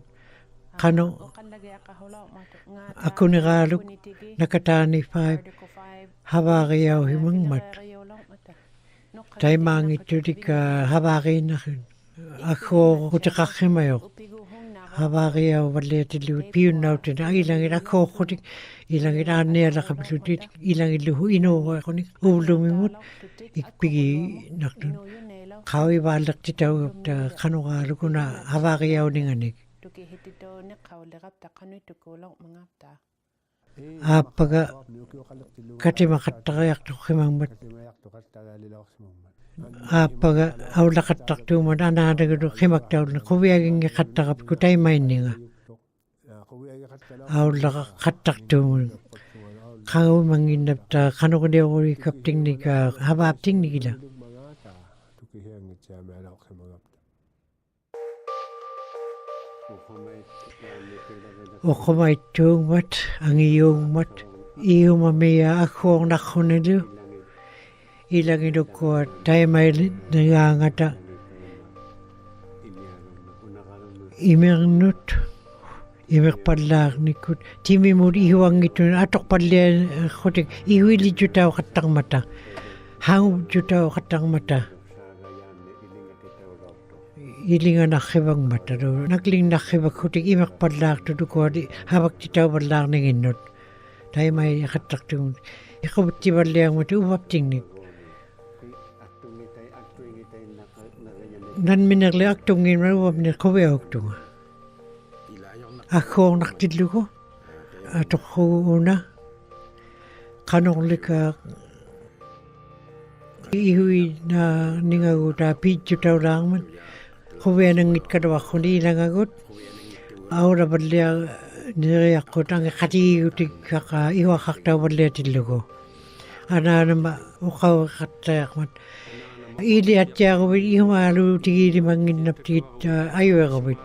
kano Ako ni Galuk, nakatani 5, habariyaw himang mat. Tay mangit yun ka habari na kin. Ako kutikakhimayo. Habariyaw waletilu piyun nautin. Ang ilangin ako kutik. Ilangin anela kapilutit. Ilangin luhu ino ako ni ulumimut. Ikpigi nakdun. Kawi balak titaw ta kanugalu ko na habariyaw ninganik. Apaga kati makatakayak to kimang mat. Apaga awla katak to man anada ko kimak taw na kuwiyaging katakap ko tay maininga. Awla katak to man. Kau manginap ta kanu ko dia uri kapting ni ka habapting ni gila. Okomay tung mat, ang iyong mat, iyo mamaya ako ang nakunado. Ilang ino ko tayo may nangangata. Imernut, imerpadlak ni kut. Timi mo ihuang ito, atok padlian kutik, ihuili jutao katang mata. Hang jutao katang mata. Ilinga nakibang mata do. Nagling nakibang kutik imak padlak to do ko habak titaw padlak ng inot. Tayo may katak to. Ikaw tibaliang mo to ubap tingnik. Nan minagli aktungin mo ubap ni kowe aktung. Ako ang naktidlo ko. Atok ko una. Kanong lika ihui na ningaguta pidyo taw lang man. Kuya nangit ka daw ako ni langagot. Aura badliya nire ako tang katiutik kaka iwakak daw badliya tilo ko. Ana nama ukaw katayak mat. Ili at siya ko bit ihumalu tigili manginap tigit ayo ako bit.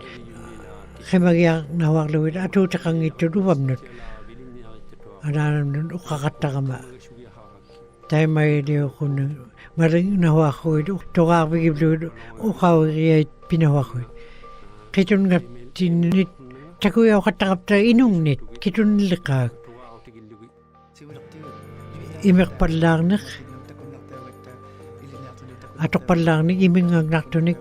Kemagyak nawak lawit ato takang ito duwam nut. Ana naman ukakata ka ma. Tayo may diyo ko na maring nawa ko ito. Tukak bigiblo ukaw kaya pinawak ko. Kitun nga tinit. Takuyaw katakap ta inong nit. Kitun likak. Imek padlangnak. Atok padlangnik iming ang naktunik.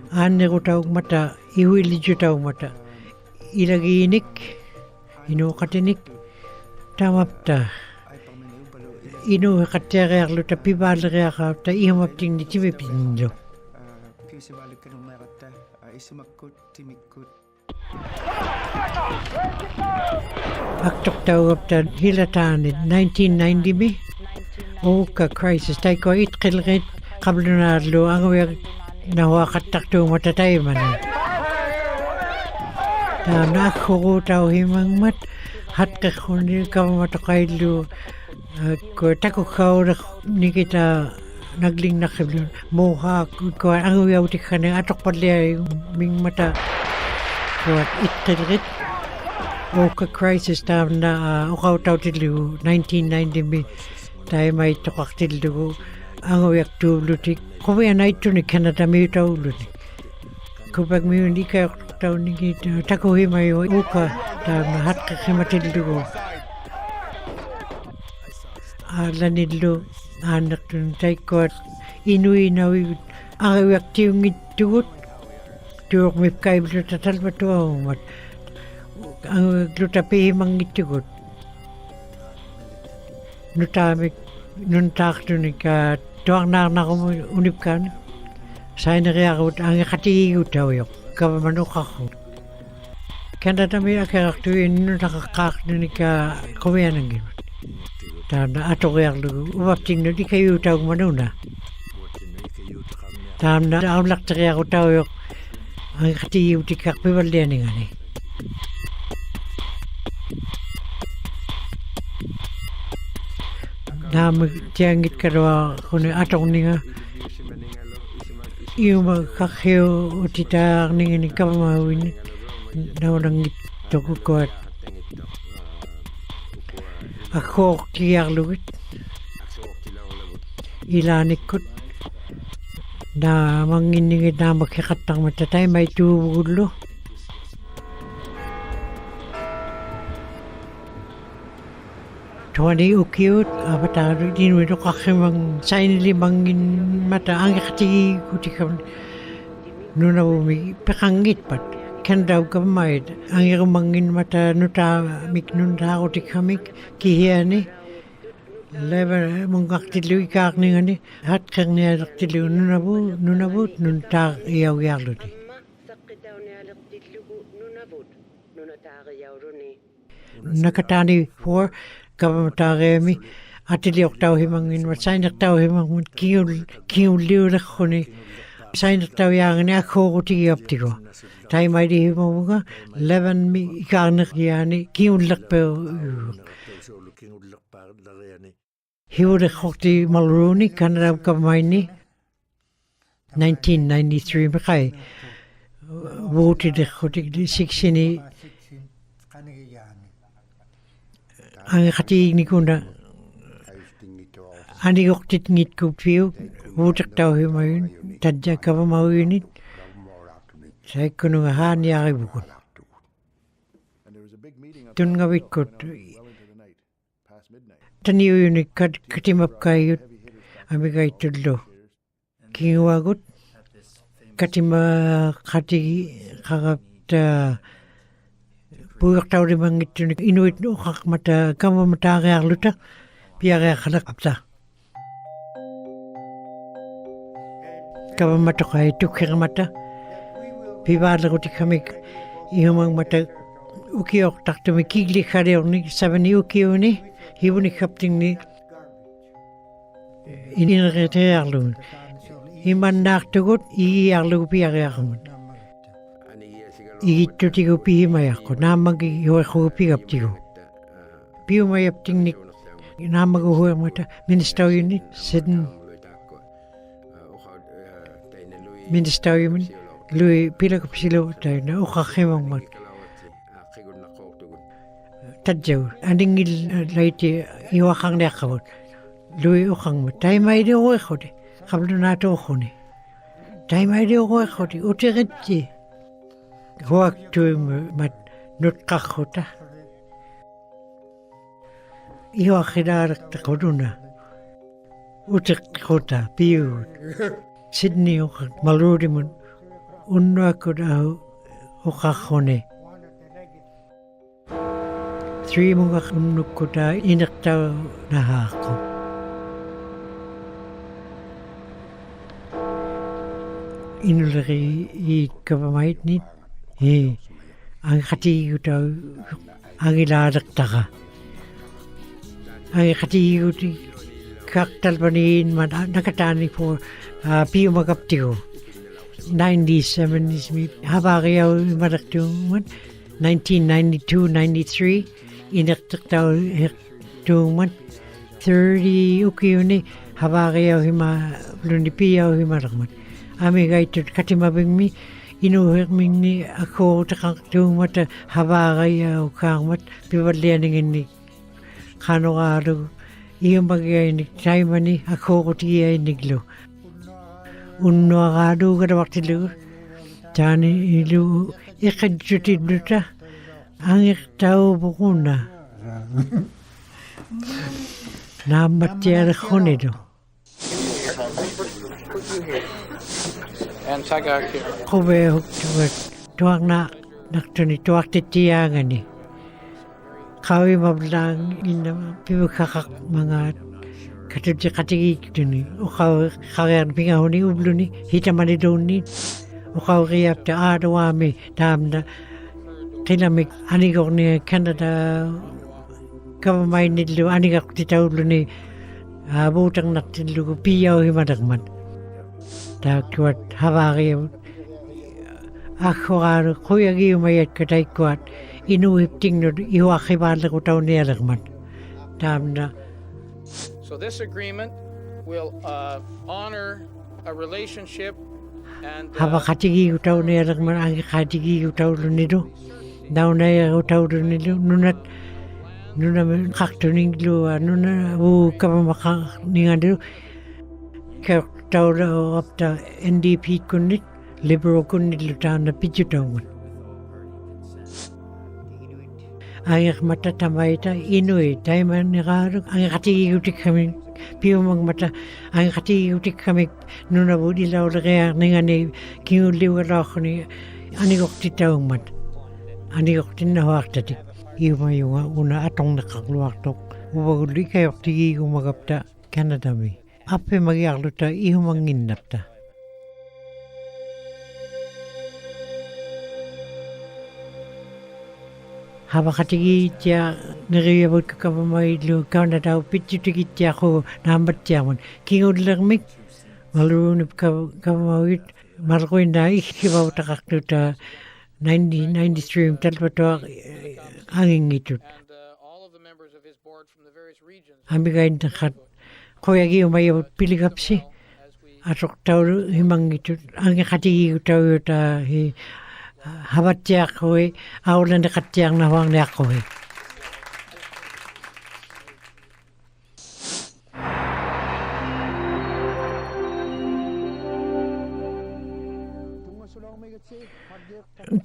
Ane ko tawag mata. Ihuili jo tawag mata. Ilagiinik. Inukatinik. Tamapta. Inu katyareak lo tapi balareak ta ihumapting ni tibe pindo. Aktok tawag ta hilatan 1990 bi. Oka crisis tay ko itkilgit kablunarlo ang wag nawakat to matatay man. Ta nakho taw himang mat hat ka khuni ka matakaylo. Ko tako kau ni kita nagling nakiblo moha ko ang uyaw ti kana atok padle ming mata ko itkilgit oka crisis tam na ukaw taw tidlu 1990 mi tay may tokak tidlu ang uyak tublo ti ko ya na ito ni Canada mi taw luti ko pag mi hindi ka taw ni kita tako himay uka tam hat ka kimatidlu alanidlo anak tun tay ko inui nawi ang wakti yung itugot turok mi kaiblo tatal bato mat ang glutapi mang itugot nutamik nuntak tun ka tuang na ko unip kan sa inariya ko ang katigot daw yok kamanok ako kanda tami akaraktuin nutakakak nun ka kuya nang gimot. Tanda ato kaya uwapting na di kayo tawag manuna. Tanda ang lakta kaya ko tawag ang katiyo di kakpibaldian nga ni. Tiangit ka daw kung atong nga yung kakhiyo utita nga ni kamawin na walang ito ko at ako kiyar luwit ilanikot na manginingit na makikatang matatay may tubulo. Tuwani ukiut abataro dinuito kakimang sainili mangin mata ang katigi kutikam nuna bumi pekangit pat kan daw kamay ang mangin mata nuta mik nunta kutikamik kihiani lever mungak tilu ikak ni hat kang niya tilu nuna bu nunta iyaw yaludi nakatani for kamatagemi atiliok tau himangin masainak tau himang kiul liurak kuni sainak tau yang ni ako kuti aptiko tai mai di himunga 11 mi ikanak yani kiulak pe hiure khokti malruni kanara kamaini 1993 makai voted khotik di 16 ang kati ni kuna ani oktit ngit ku piu wutak tau himayun tadja kaba mawinit sai kunu han ya bukun tun ngawit ko taniu yun katimap kayut amigay tudlo kingawagot katima kati kakapta buyak tau di mangit inuit no kak mata kamu mata kaya luta piara kanak apta kamu mata kaya tukir mata pibar lagu tikamik ihumang mata ukiok tak tumi kigli kare ni sabani ukiyo ni hibuni kapting ni ini ngete arlu iman nak tugut I arlu piara kamu itu tigo pi maya ko namag yo ko pi gap tigo pi maya tingnik namag ho mata minister unit sidin minister unit lui pila ko silo tay na o khimang mat tadjaw andingil laiti yo khang ne khawt lui o khang mat tay mai de o khodi khablu na to khoni tay mai de o khodi o tigetti waktu mat nut kakhota iyo akhidar takoduna utak kota piu Sydney maludi mun unwa kuda okakhone 3 munga unnu kuda inakta nahako inulari I kavamait nit ang kati utaw ang iladak taka ang kati uti kaktal panin nakatani po piyo magaptiyo 90s 70s mi habagayaw maraktungan 1992-93 inaktak tao hektungan 30 ukiyo ni habagayaw hima lunipiyaw himarakman amigay tut katimabing mi inuhir mingi ako takaktung mata habagaya o kangmat pibadlianing ni kanogaro iyo magay ni taimani ako kutiya iniglo unno agado kada waktilu tani ilu ikadjutid nuta ang iktao bukuna namatiyar khonido And Sagar here. kobe tuwag na naktuni tuwag titiyangan ni kawi mablang ina pibukakak mga katudya katigi duni o kawiyan pingahuni ublo ni hitamani doon ni o kawiyap ta adawami dam na kinamik anigok ni Canada kawamay nidlo anigok titawlo ni butang natinlo piyaw himadagman kuat habari ako ar kuya gi mayat katay kuat inuhipting no iwakiban ko taw niya lagman tamna. So this agreement will honor a relationship and habakatigi ko taw niya lagman ang katigi ko taw nido daw na ko taw nido nunat kaktuning lo nuna bu kamamaka ningan do taura apta NDP kunnit, Liberal kunnit lutana pijutongun. Angek mata tamaita Inuit, taiman ngaruk, angek hati utik kami, piumang mata, angek hati utik kami, nuna budi lau lagaya ningani kinguliwa lakoni, anigok titaung mat, anigok tinawak tadi, iumayunga una atong nakakluwaktok, ubaguli kayok tigi umagapta Canada mi. Ape magyakluta iumanginnapta. Habakatigi tia nagiyabot kakapamailu Canada pitutigi tia ko nambat tiaman. Kingudlermik malurunip kapamawit malkoin na ikibaw takakluta 1993 talpato angin itut. all of the members of his board from the various regions Ambigain takat koyagi umayabot piligapsi atok tauru himang itut angin katigi utaw ta hi habat tiak kowe aulan dekat tiang nawang niak kowe.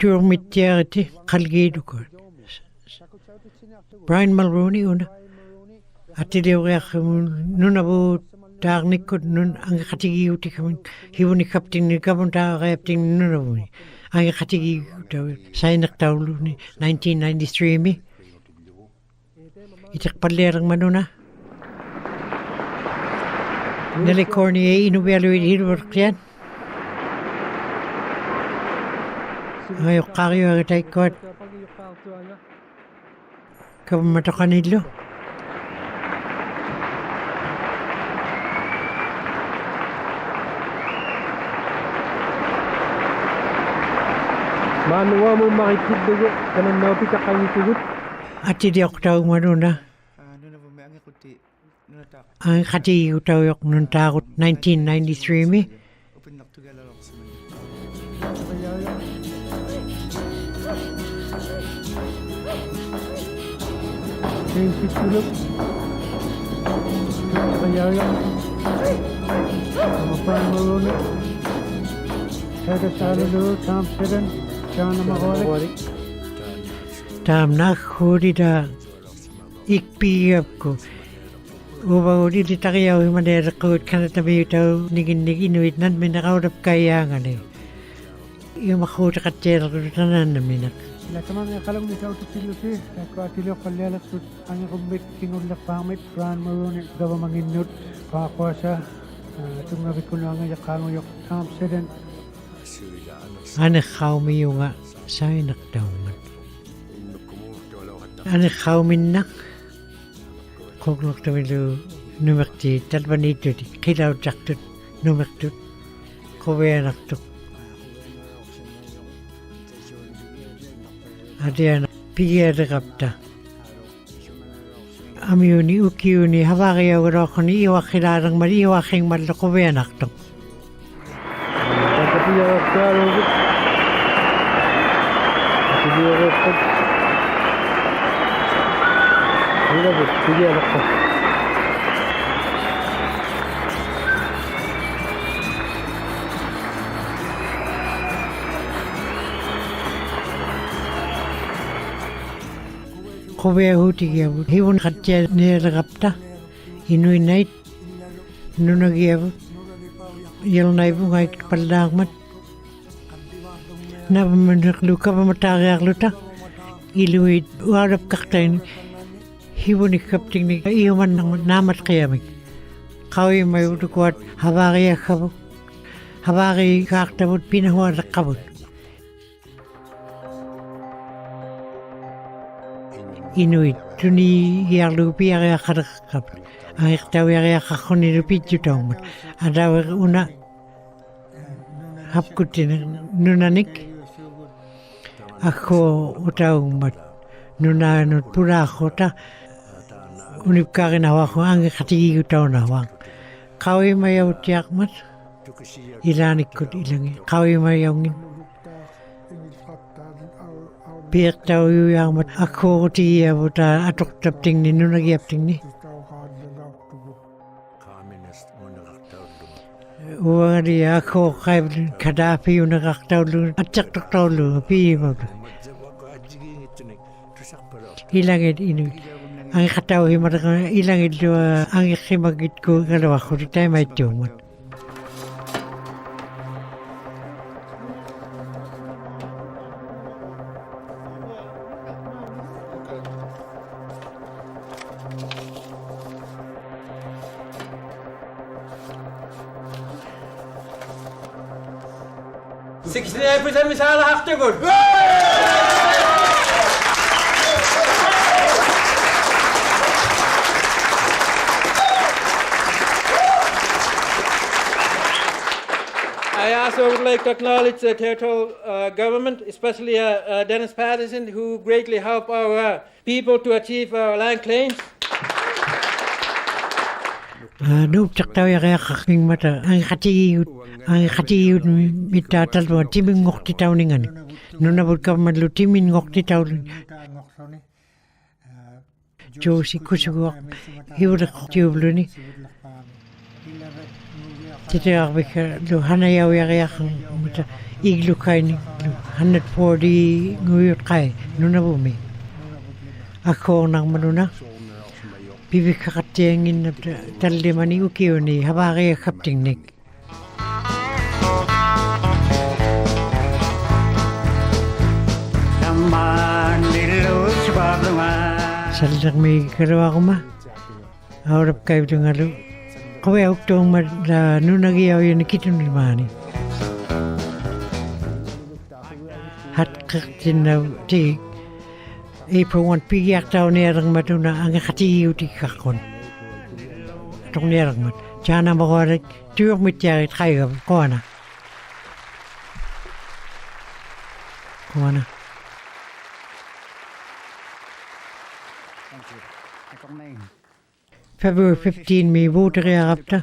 Turong mittiariti kalgidu ko. Brian Mulroney una. Atiliwak nunabu tarnikot nun ang katigi uti kami hiwani kapting ni kapon ta kapting nunabu ni. Ang katigi utaw sainak tawlo ni 1993 mi. Itak palerang manuna. Nelly Cornier inuevaluate hirwak yan. Ngayon kayo ang taikot. Kapamatakan nilo. Manuwa mo makikid dugo, kanang napi ka kayo tugot. At hindi ako tawag manuna. Ang kati ko tawag nung takot 1993 mi. Yung situlog. Kaya yan. Mapaan mo rin. Kada salalo, Tom Sidon, John Mahalik. Tam nakhuri da ikpiyap ko. Uba uli di takiyaw manera ko kana tabi utaw nigin inuit nan minakaurap kaya nga ni. Yung makuta katsera ko tanan na minak. Lataman nga kalang nitaw ito silusi. Ako atilo kalyalat ko ang kumbit kingulak pamit. Ron Maroon gawa manginut. Kakwasa. Itong nabi ko na nga yakalo yung Tom Sidon. Anak kaumi yung nga sa'y nakdaungan. Anak kaumin nak. Kuklok tawilo numakti talbanito di. Kilaw jaktut numaktut. Kuwaya naktuk. Adiyan pigya rekapta. Amiyuni ukiyuni hawakaya urokoni iwakilarang mali iwaking malako kuwaya naktuk. Pagkatiya karo git. Pagkatiya repot. Hindi ba? Pagkatiya repot. Kuwaya hutigiyabut. Hiwon katya nirakapta. Inuit night. Nunagiyabut. Yalnay po ngay palagmat. Napamanakluka pamatagakluta. Iluit warap kaktain. Hiwon ikapting ni iyaman ng namat kayamig. Kaway may utukwat habari akabot. Habari kaktabot pinahuwarak kabot. Inuit tuni yarlupi area karakap. Ang iktaw area kakoni lupit jutong. Adaw una hapkutin nunanik. Ako utawang mat. Nunanot pura ako ta. Unip kakin hawa ko ang katigi utaw na hawang. Kaway mayaw tiyak mat. Ilanik ko ilangi. Kaway mayawngin. Biak tahu yang mat aku tiya buta atok tapting ni nunagi apting ni. Uwari ako kay Kadafi yung nakaktaulu at saktaulu piimaw. Ilangit inu. Ang kataw himarang ilangit lo ang ikimagit ko kalawa ko di tayo may tuman. Misal haktigod. I also would like to acknowledge the Territorial government, especially Dennis Patterson, who greatly helped our people to achieve our land claims. Noob saktaw ya kaya kaking mata ang katiyut mitatal mo timing ngok titaw ningan nunabot ka madlu timing ngok titaw Josi kusugok hiwdak tiyublo ni titiyak bika lo hanayaw ya kaya kang mata iglu kay ni 140 nguyot kay nunabumi ako nang manuna Bibi kakatiyangin na talimani ukiyo ni habari kapting nik. Salag may karawa ko ma. Aurap kayo ito nga lo. Kawai uktong nunagiyaw yun nakitong limani. Hat kaktin na tigig. April 1 piyak taw nerang matuna ang katiyo ti kakon. Tong nerang mat. Jana makorek tuyok mityarit kayo kona. Kona. February 15 may voter yarapta.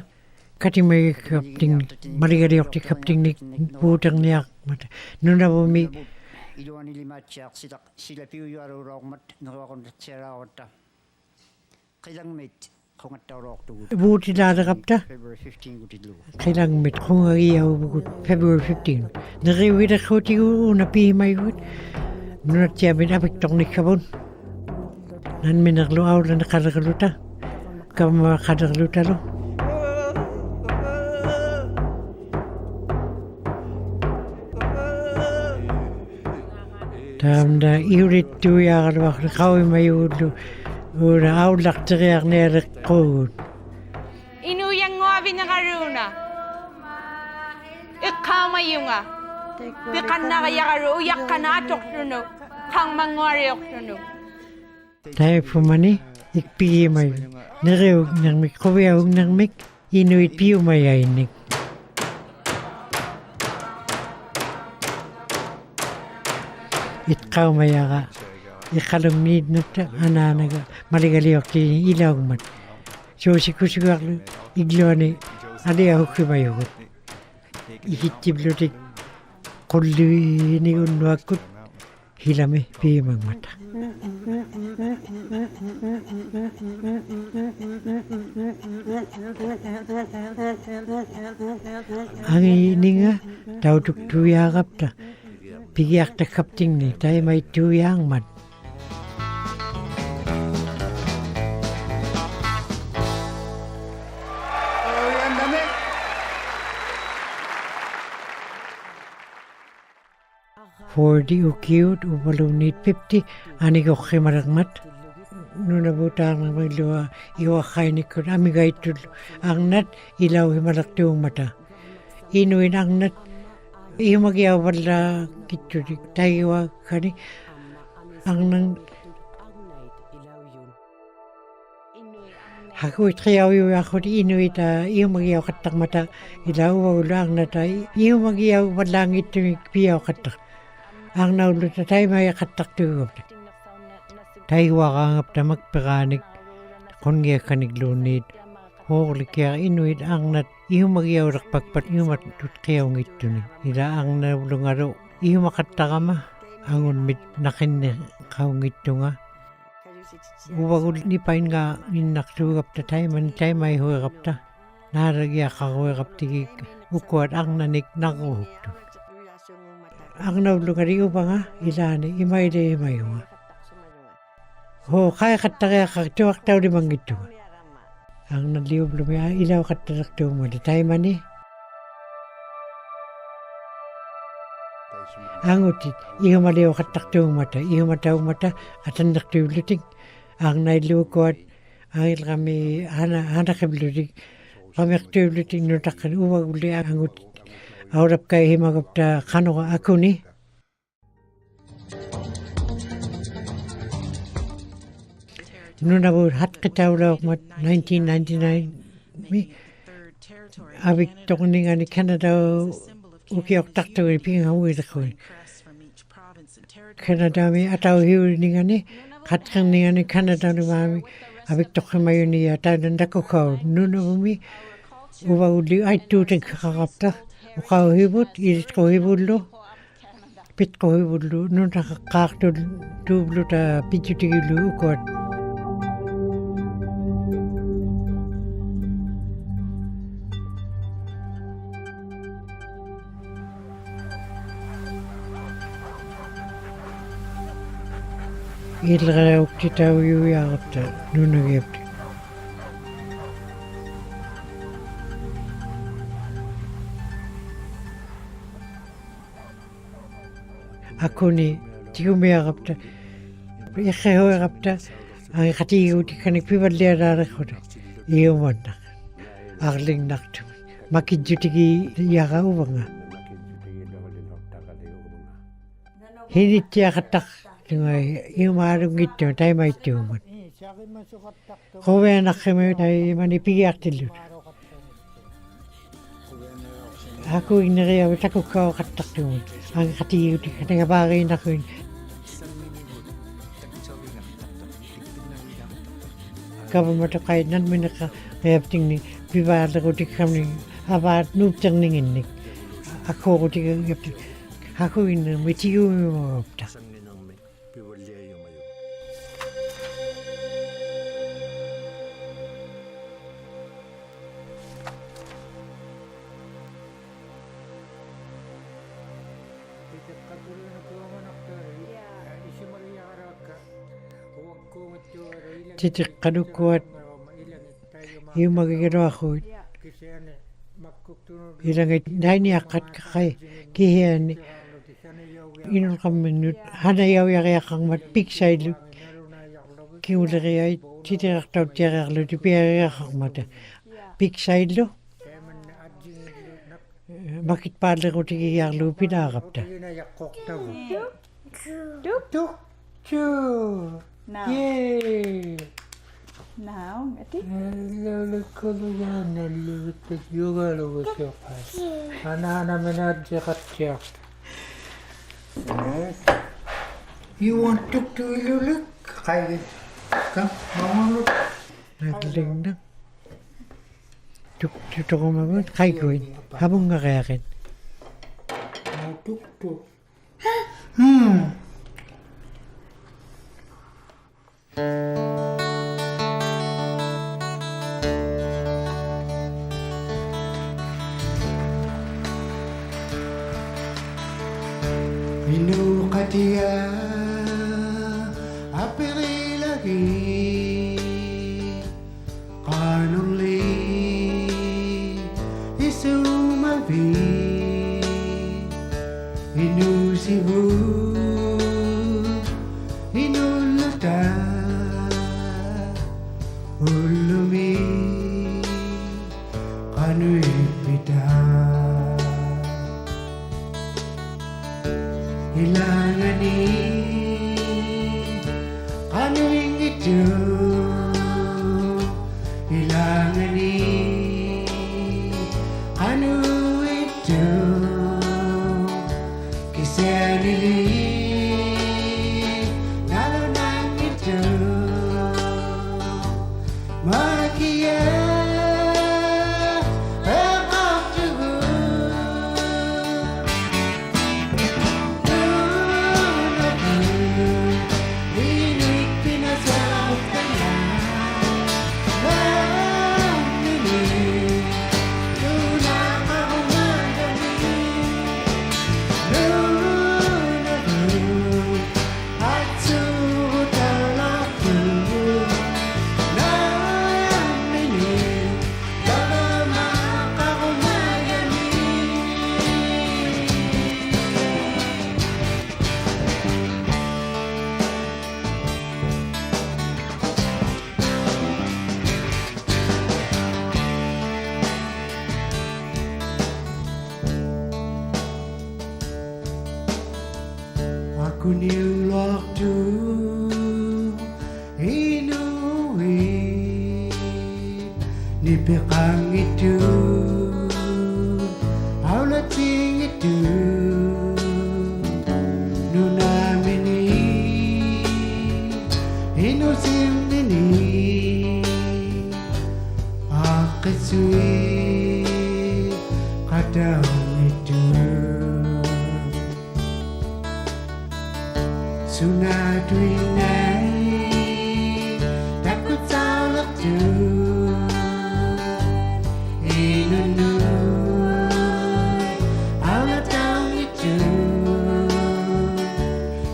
Kati may kapting marigari okti kapting ni voter niyak mat. Nuna bo mi Iluan ilimatyak sila piyo arurok mat nakakon tsera otta. Kailang mit kung at tawrok tu. Buti dadakapta. February 15 gutidlu. Kailang mit kung ayaw bugut February 15. Nariwid ako tiyo napi may gut. Nunat siya binabik tong ni kabon. Nan minagluaw na nakaragaluta. Kama makaragaluta lo. Tamda iurit tuya kalwak kawi mayudlo ura aulak teriak nerek kood. Inuyang ngawi na karuna. Ikaw mayunga. Pikan na kaya karu uyak ka na atoktuno. Kang mangwari oktuno. Tayo pumani ikpigi may narew nang mik kawiyaw nang mik inuit piyo mayainik. Itkaw mayaka ikalumnid na ananaga maligaliyok ti ilaw mat. So sikusugak iglo ni aliyaw kimayukot. Ikitiblo ti kulli ni unwakot hilame piyamang mata. Ang ini nga daw tuktuyakap ta. Pigiyak ta kapting ni tayo may tuyang mat. Forty ukiut upalunit 50 ani ko kimaragmat. Nuna butang ng magluwa iwakay ni ko amigay tul ang nat ilaw himalak tuyong mata. Inuin ang nat Imagyaw wala kitudik tayo kani ang nang Ako itayaw yung ako di inuit imagyaw katak mata ilaw ulang na tayo imagyaw walangit yung piyaw katak ang naulot na tayo may katak tuyo tayo wakangap na magpiranik kung nga kaniglunid Holy kaya inuit ang nat iyo magyaw rakpagpat iyo matut kayaw ngito ni. Ila ang nabulungaro iyo makatakama angon mit nakin kaw ngito nga. Uwagul ni pain nga inaksugap ta tayo man tayo may huwagap ta. Naragya ka huwagap tigig. ukuat ang nanik nakuhuk tu. Ang naulungari ubanga ilani imaide imayunga. Ho kaya kataya kaktuak tau di mangitu. Ang naliw lumia ilaw katarak tu mo di tayo mani. Ang utit, iho maliw katak tu mata, iho mata at ang naktiwluting. Ang nailiw kuat, ang kami anak kebluting, kami aktiwluting nutakan uwag uli ang utit. Aurap kay himagap ta kano ako ni. Nuna po hat katawla mat 1999 mi abik tokning ani Canada ukiok takto ni pingawi ko. Canada mi ataw hiu ningani katkang ningani Canada ni mami abik tok mayo ni ata nanda ko ko nuna mi uwa uli ay tuteng kakapta ukaw hibut irit ko hibullo pit ko hibullo nuna kakakto dublo ta pijutigilo ukot. Ilra ukti tau yu yaakta nuna gepti. Ako ni tigumi yaakta. Ikhe ho yaakta. Ang kati uti kanik piwadli arara kodo. Iyo mondak. Agling naktu. Makijutigi yaka ubanga. Hinit yaakatak. Yung marong ito, tayo may tuman. Kowe anak kami tayo manipiyak tilut. Ako inariyaw, tako ka katak tuman. Ang katiyo, kanagabagay na ko yun. Kapag matakay, nan mo nakayapting ni pibala ko di kami abat nuptang ningin. Ako ko di kayapting. Ako yun, may tiyo mo mapta. Titik kadukuat yung magigano ako ilang dahil niyakat kakay kihiyan inun kaminut hanayaw yakang matpik sa ilo kiulari ay titirak tau tirak lo di piyakang mata pik sa ilo bakit pala ko tigiyak lo pinakap ta Now. Yay! Now, ati? Ko yan nalulupit yung alawag siya pa. Ana menadyakat siya. You want to iluluk? Kaya ka? Mamaluk? Nagling na. Tuk ko mabot. Kaya ko yun. Habang ngakayakin. Tuk. Minu katia apiri lagi kanong li isumabi inu sibu inuluta ulumi kanu ipita ilangan ni Pipikang itu Aulating itu Nunamini Inusim nini Akasui Kadang itu Sunatuinay Takut salah tu Inunu Alat tahu itu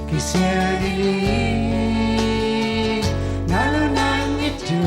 Kisah ini Nalunang itu